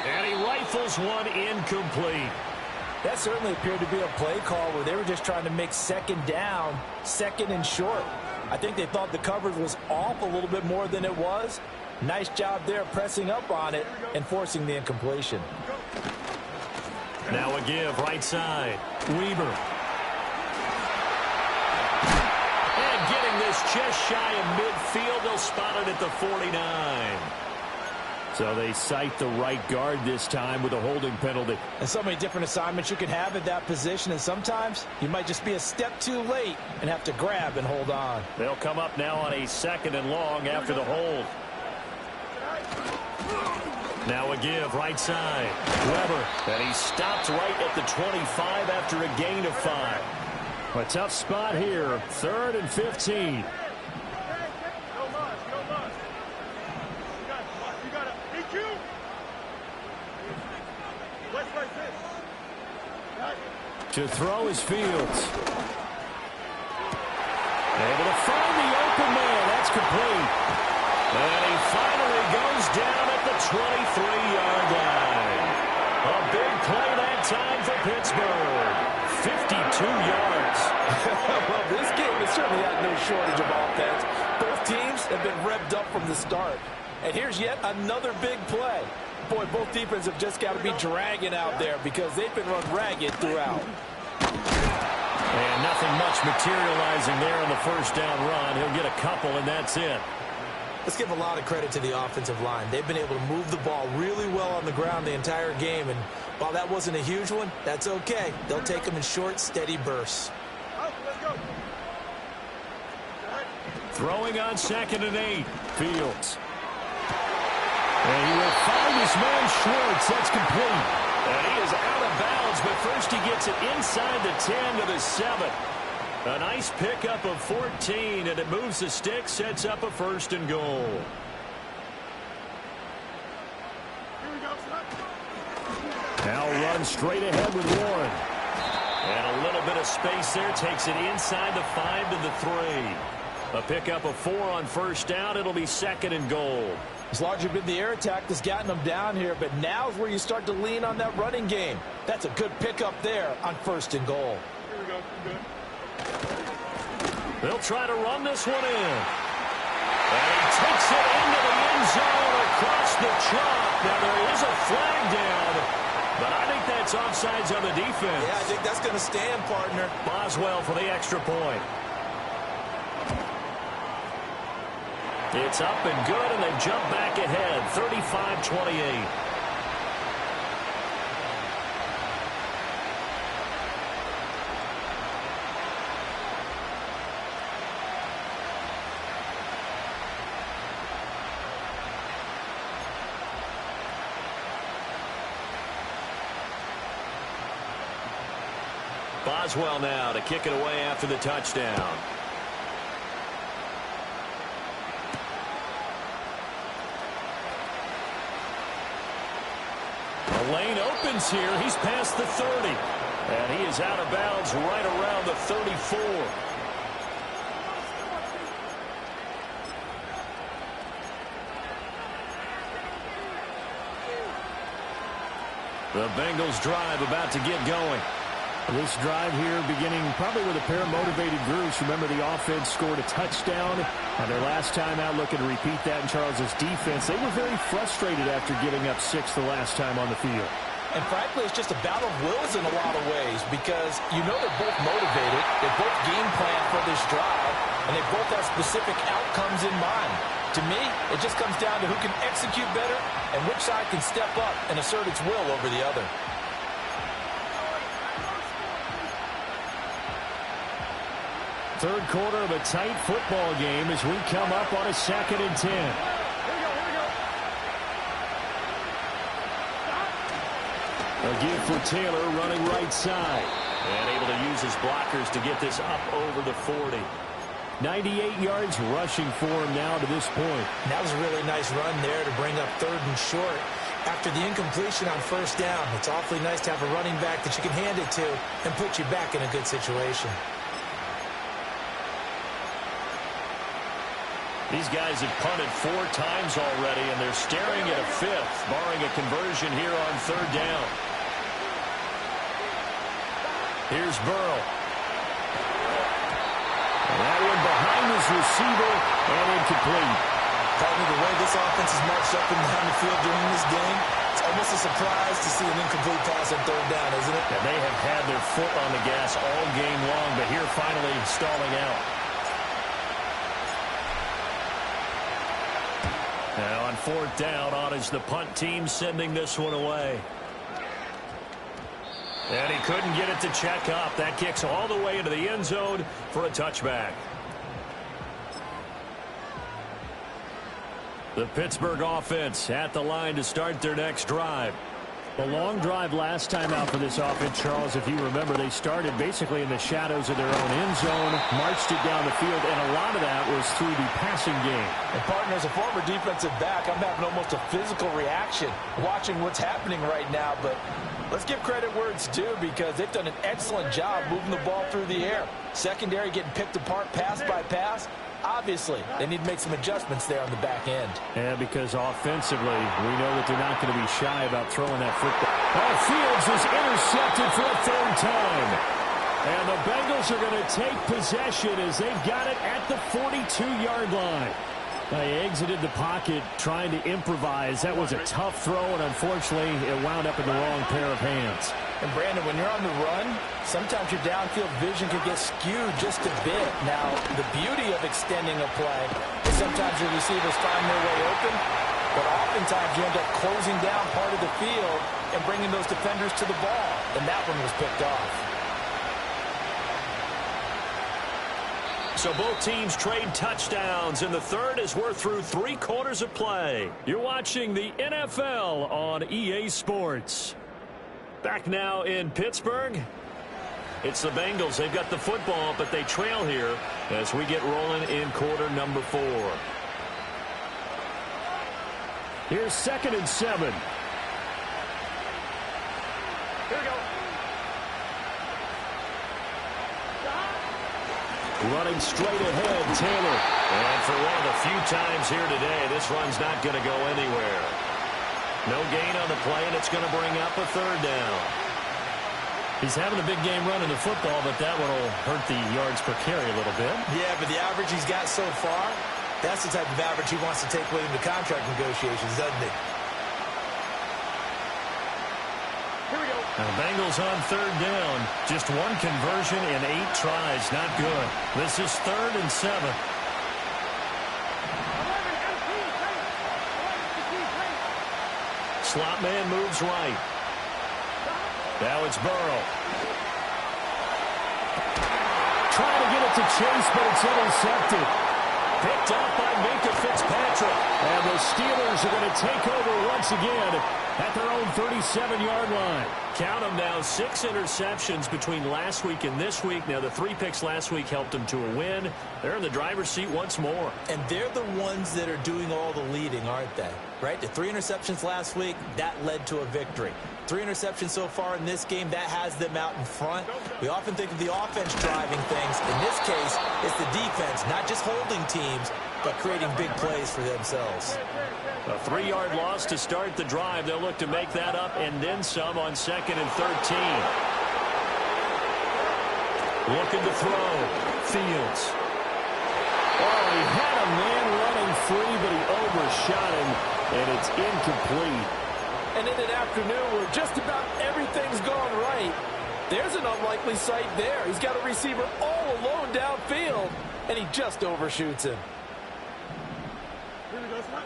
And he rifles one incomplete. That certainly appeared to be a play call where they were just trying to make second down, 2nd and short. I think they thought the coverage was off a little bit more than it was. Nice job there pressing up on it and forcing the incompletion. Now a give right side. Weaver. And getting this just shy of midfield. They'll spot it at the 49. So they cite the right guard this time with a holding penalty. And so many different assignments you can have at that position, and sometimes you might just be a step too late and have to grab and hold on. They'll come up now on a 2nd and long after the hold. Now a give right side. Weber, and he stopped right at the 25 after a gain of 5. A tough spot here, 3rd and 15. To throw is Fields. Able to find the open man. That's complete. And he finally goes down at the 23-yard line. A big play that time for Pittsburgh. 52 yards. Well, this game has certainly had no shortage of offense. Both teams have been revved up from the start. And here's yet another big play. Boy, both defenses have just got to be dragging out there because they've been run ragged throughout. And nothing much materializing there on the 1st down run. He'll get a couple, and that's it. Let's give a lot of credit to the offensive line. They've been able to move the ball really well on the ground the entire game. And while that wasn't a huge one, that's okay. They'll take them in short, steady bursts. Throwing on 2nd and 8. Fields. And he will find his man Schwartz. That's complete. And he is out of bounds, but first he gets it inside the 10 to the 7. A nice pickup of 14, and it moves the stick, sets up a 1st and goal. Now run straight ahead with Warren. And a little bit of space there. Takes it inside the 5 to the 3. A pickup of 4 on first down. It'll be 2nd and goal. It's largely been the air attack that's gotten them down here, but now's where you start to lean on that running game. That's a good pickup there on 1st and goal. Here we go. Good. They'll try to run this one in. And he takes it into the end zone across the chalk. Now there is a flag down, but I think that's offsides on the defense. Yeah, I think that's going to stand, partner. Boswell for the extra point. It's up and good, and they jump back ahead, 35-28. Boswell now to kick it away after the touchdown. The lane opens here. He's past the 30. And he is out of bounds right around the 34. The Bengals drive about to get going. This drive here beginning probably with a pair of motivated groups. Remember, the offense scored a touchdown on their last time out. Looking to repeat that in Charles's defense. They were very frustrated after giving up 6 the last time on the field. And frankly, it's just a battle of wills in a lot of ways because you know they're both motivated. They both game plan for this drive, and they both have specific outcomes in mind. To me, it just comes down to who can execute better and which side can step up and assert its will over the other. Third quarter of a tight football game as we come up on a 2nd and 10. Here we go. A give for Taylor running right side. And able to use his blockers to get this up over the 40. 98 yards rushing for him now to this point. That was a really nice run there to bring up 3rd and short. After the incompletion on first down, it's awfully nice to have a running back that you can hand it to and put you back in a good situation. These guys have punted 4 times already, and they're staring at a 5th, barring a conversion here on 3rd down. Here's Burrow. And that one behind his receiver and incomplete. Partner, the way this offense has marched up and down the field during this game, it's almost a surprise to see an incomplete pass on 3rd down, isn't it? And they have had their foot on the gas all game long, but here finally stalling out. Now on 4th down, on is the punt team sending this one away. And he couldn't get it to check up. That kicks all the way into the end zone for a touchback. The Pittsburgh offense at the line to start their next drive. A long drive last time out for this offense, Charles. If you remember, they started basically in the shadows of their own end zone, marched it down the field, and a lot of that was through the passing game. And, partner, as a former defensive back, I'm having almost a physical reaction watching what's happening right now. But let's give credit where it's due because they've done an excellent job moving the ball through the air. Secondary getting picked apart pass by pass. Obviously, they need to make some adjustments there on the back end. Yeah, because offensively, we know that they're not going to be shy about throwing that football. Fields is intercepted for a 3rd time. And the Bengals are going to take possession as they've got it at the 42-yard line. They exited the pocket trying to improvise. That was a tough throw, and unfortunately, it wound up in the wrong pair of hands. And, Brandon, when you're on the run, sometimes your downfield vision can get skewed just a bit. Now, the beauty of extending a play is sometimes your receivers find their way open, but oftentimes you end up closing down part of the field and bringing those defenders to the ball, and that one was picked off. So both teams trade touchdowns in the 3rd as we're through 3 quarters of play. You're watching the NFL on EA Sports. Back now in Pittsburgh. It's the Bengals. They've got the football, but they trail here as we get rolling in quarter number 4. Here's 2nd and 7. Here we go. Running straight ahead, Taylor. And for one of the few times here today, this run's not going to go anywhere. No gain on the play, and it's going to bring up a third down. He's having a big game running the football, but that one will hurt the yards per carry a little bit. Yeah, but the average he's got so far, that's the type of average he wants to take with him to contract negotiations, doesn't he? Here we go. Now, Bengals on third down. Just one conversion in 8 tries. Not good. This is 3rd and 7. Slot man moves right. Now it's Burrow. Trying to get it to Chase, but it's intercepted. Picked up by Minka Fitzpatrick. And the Steelers are going to take over once again at their own 37-yard line. Count them now, 6 interceptions between last week and this week. Now, the 3 picks last week helped them to a win. They're in the driver's seat once more. And they're the ones that are doing all the leading, aren't they? Right? The 3 interceptions last week, that led to a victory. 3 interceptions so far in this game, that has them out in front. We often think of the offense driving things. In this case, it's the defense, not just holding teams, but creating big plays for themselves. A 3-yard loss to start the drive. They'll look to make that up and then some on 2nd and 13. Looking to throw. Fields. Oh, he had a man running free, but he overshot him, and it's incomplete. And in an afternoon where just about everything's gone right, there's an unlikely sight there. He's got a receiver all alone downfield, and he just overshoots him. Here we go, Slot.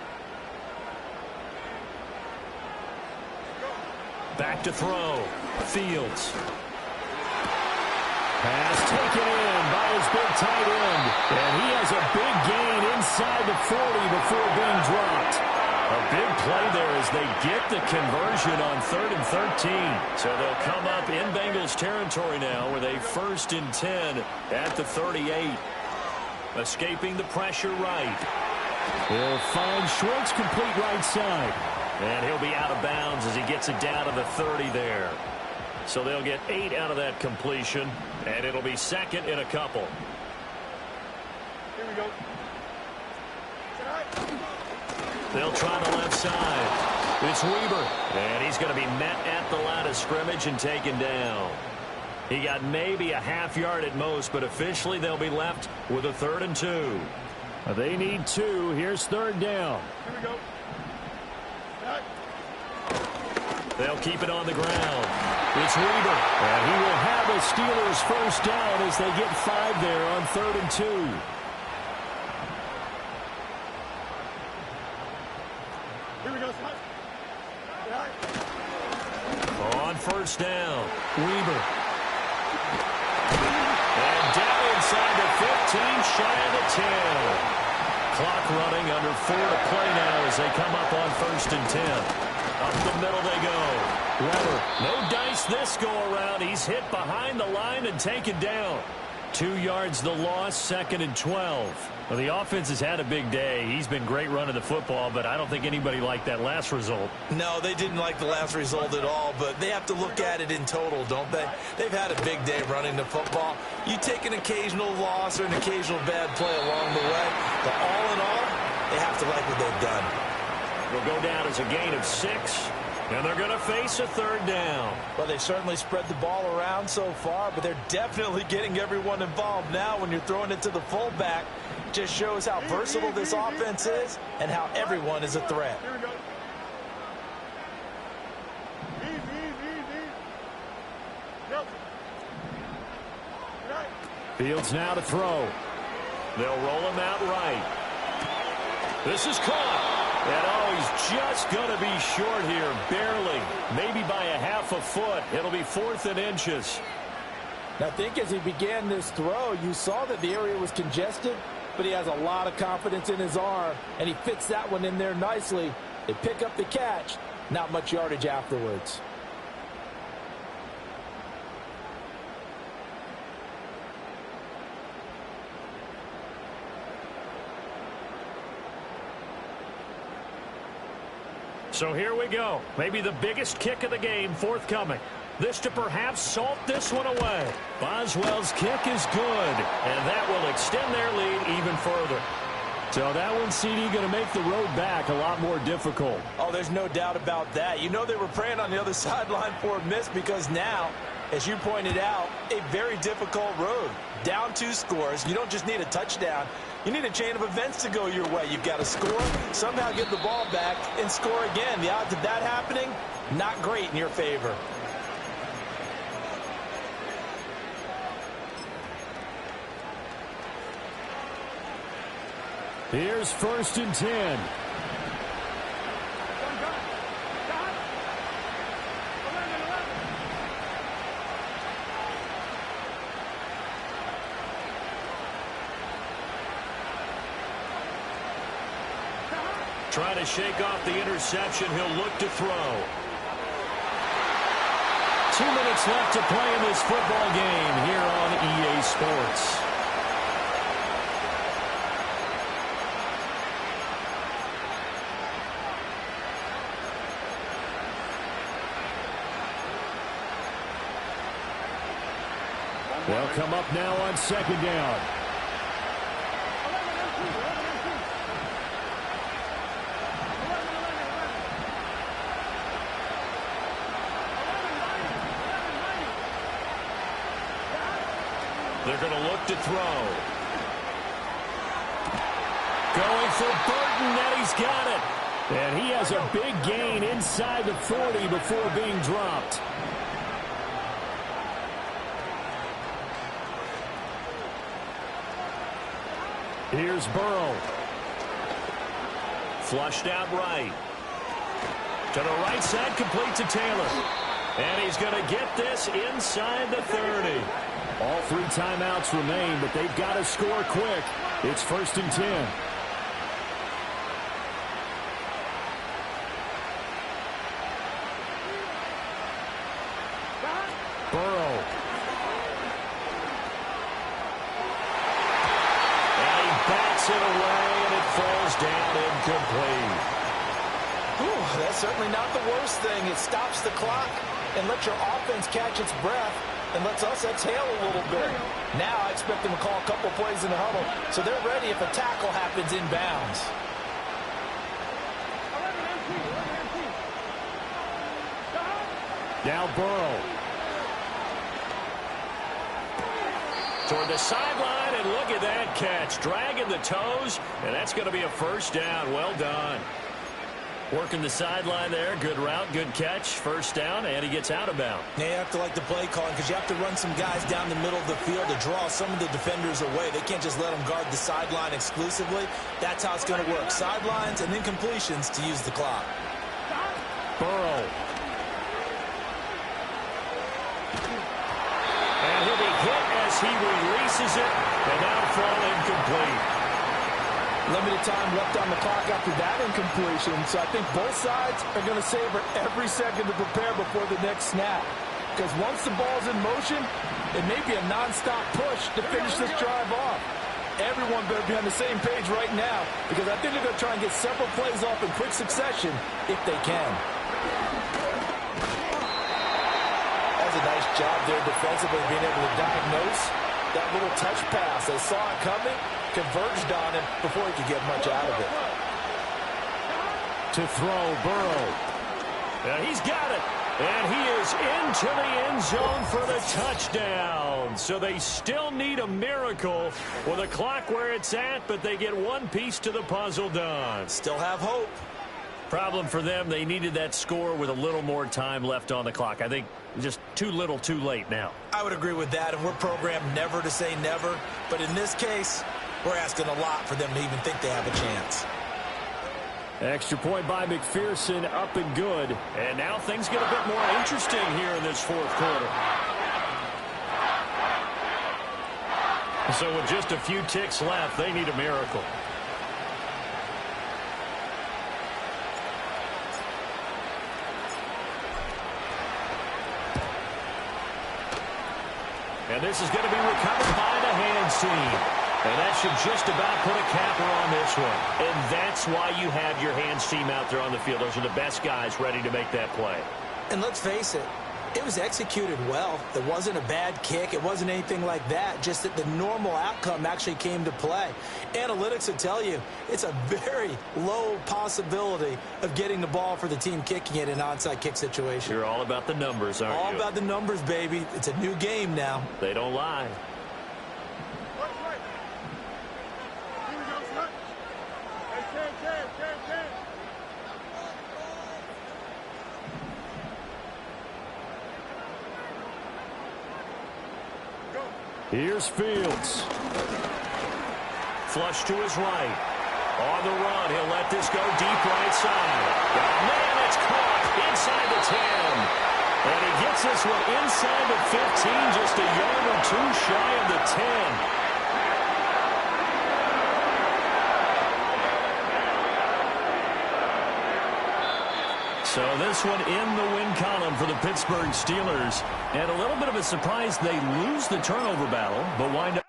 Back to throw. Fields. Pass taken in by his big tight end. And he has a big gain inside the 40 before being dropped. A big play there as they get the conversion on 3rd and 13. So they'll come up in Bengals territory now with a 1st and 10 at the 38. Escaping the pressure right. He'll find Schwartz complete right side. And he'll be out of bounds as he gets it down to the 30 there. So they'll get 8 out of that completion, and it'll be 2nd and a couple. Here we go. They'll try the left side. It's Weber, and he's going to be met at the line of scrimmage and taken down. He got maybe a half yard at most, but officially they'll be left with a 3rd and 2. They need 2. Here's 3rd down. Here we go. They'll keep it on the ground. It's Weber. And he will have the Steelers 1st down as they get 5 there on 3rd and 2. Here we go, Slot. On 1st down, Weber. And down inside the 15, shy of the 10. Clock running, under 4 to play now as they come up on 1st and 10. Up the middle they go. Weber, no dice this go-around. He's hit behind the line and taken down. 2 yards the loss, 2nd and 12. Well, the offense has had a big day. He's been great running the football, but I don't think anybody liked that last result. No, they didn't like the last result at all, but they have to look at it in total, don't they? They've had a big day running the football. You take an occasional loss or an occasional bad play along the way, but all in all, they have to like what they've done. Will go down as a gain of 6, and they're going to face a 3rd down. Well, they've certainly spread the ball around so far, but they're definitely getting everyone involved now when you're throwing it to the fullback. Just shows how versatile this offense is and how everyone is a threat. Here we go. Easy. Yep. Right. Fields now to throw. They'll roll him out right. This is caught. And oh, he's just going to be short here, barely. Maybe by a half a foot. It'll be 4th and inches. I think as he began this throw, you saw that the area was congested, but he has a lot of confidence in his arm, and he fits that one in there nicely. They pick up the catch, not much yardage afterwards. So here we go. Maybe the biggest kick of the game forthcoming. This to perhaps salt this one away. Boswell's kick is good, and that will extend their lead even further. So that one, CD, going to make the road back a lot more difficult. Oh, there's no doubt about that. You know they were praying on the other sideline for a miss because now, as you pointed out, a very difficult road. Down 2 scores. You don't just need a touchdown. You need a chain of events to go your way. You've got to score, somehow get the ball back, and score again. The odds of that happening, not great in your favor. Here's 1st and 10. Trying to shake off the interception. He'll look to throw. 2 minutes left to play in this football game here on EA Sports. They'll come up now on 2nd down. They're going to look to throw. Going for Burton, and he's got it. And he has a big gain inside the 40 before being dropped. Here's Burrow. Flushed out right. To the right side, complete to Taylor. And he's going to get this inside the 30. All 3 timeouts remain, but they've got to score quick. It's 1st and 10. Burrow. And he bats it away, and it falls down incomplete. Whew, that's certainly not the worst thing. It stops the clock and lets your offense catch its breath and lets us exhale a little bit. Now I expect them to call a couple plays in the huddle so they're ready if a tackle happens inbounds. Now Burrow. Toward the sideline, and look at that catch. Dragging the toes, and that's going to be a 1st down. Well done. Working the sideline there. Good route, good catch. 1st down, and he gets out of bounds. Now you have to like the play calling because you have to run some guys down the middle of the field to draw some of the defenders away. They can't just let them guard the sideline exclusively. That's how it's going to work. Sidelines and then completions to use the clock. Burrow. And he'll be hit as he releases it, and that'll fall incomplete. Limited time left on the clock after that incompletion, so I think both sides are going to savor every second to prepare before the next snap. Because once the ball's in motion, it may be a nonstop push to finish this drive off. Everyone better be on the same page right now, because I think they're going to try and get several plays off in quick succession if they can. That's a nice job there defensively, being able to diagnose that little touch pass. They saw it coming, converged on him before he could get much out of it. To throw, Burrow. And he's got it. And he is into the end zone for the touchdown. So they still need a miracle with the clock where it's at, but they get one piece to the puzzle done. Still have hope. Problem for them, they needed that score with a little more time left on the clock. I think just too little too late now. I would agree with that, and we're programmed never to say never. But in this case, we're asking a lot for them to even think they have a chance. Extra point by McPherson, up and good. And now things get a bit more interesting here in this 4th quarter. So with just a few ticks left, they need a miracle. And this is going to be recovered by the hands team. And that should just about put a capper on this one. And that's why you have your hands team out there on the field. Those are the best guys ready to make that play. And let's face it, It was executed well. It wasn't a bad kick. It wasn't anything like that. Just that the normal outcome actually came to play. Analytics will tell you it's a very low possibility of getting the ball for the team kicking it in an onside kick situation. You're all about the numbers, aren't you? All about the numbers, baby. It's a new game now. They don't lie. Right. Here we go, son. Hey, Ken. Go. Here's Fields. Flush to his right. On the run, he'll let this go deep right side. Oh, man, it's caught inside the 10. And he gets this one inside the 15, just a yard or two shy of the 10. So this one in the win column for the Pittsburgh Steelers. And a little bit of a surprise, they lose the turnover battle, but wind up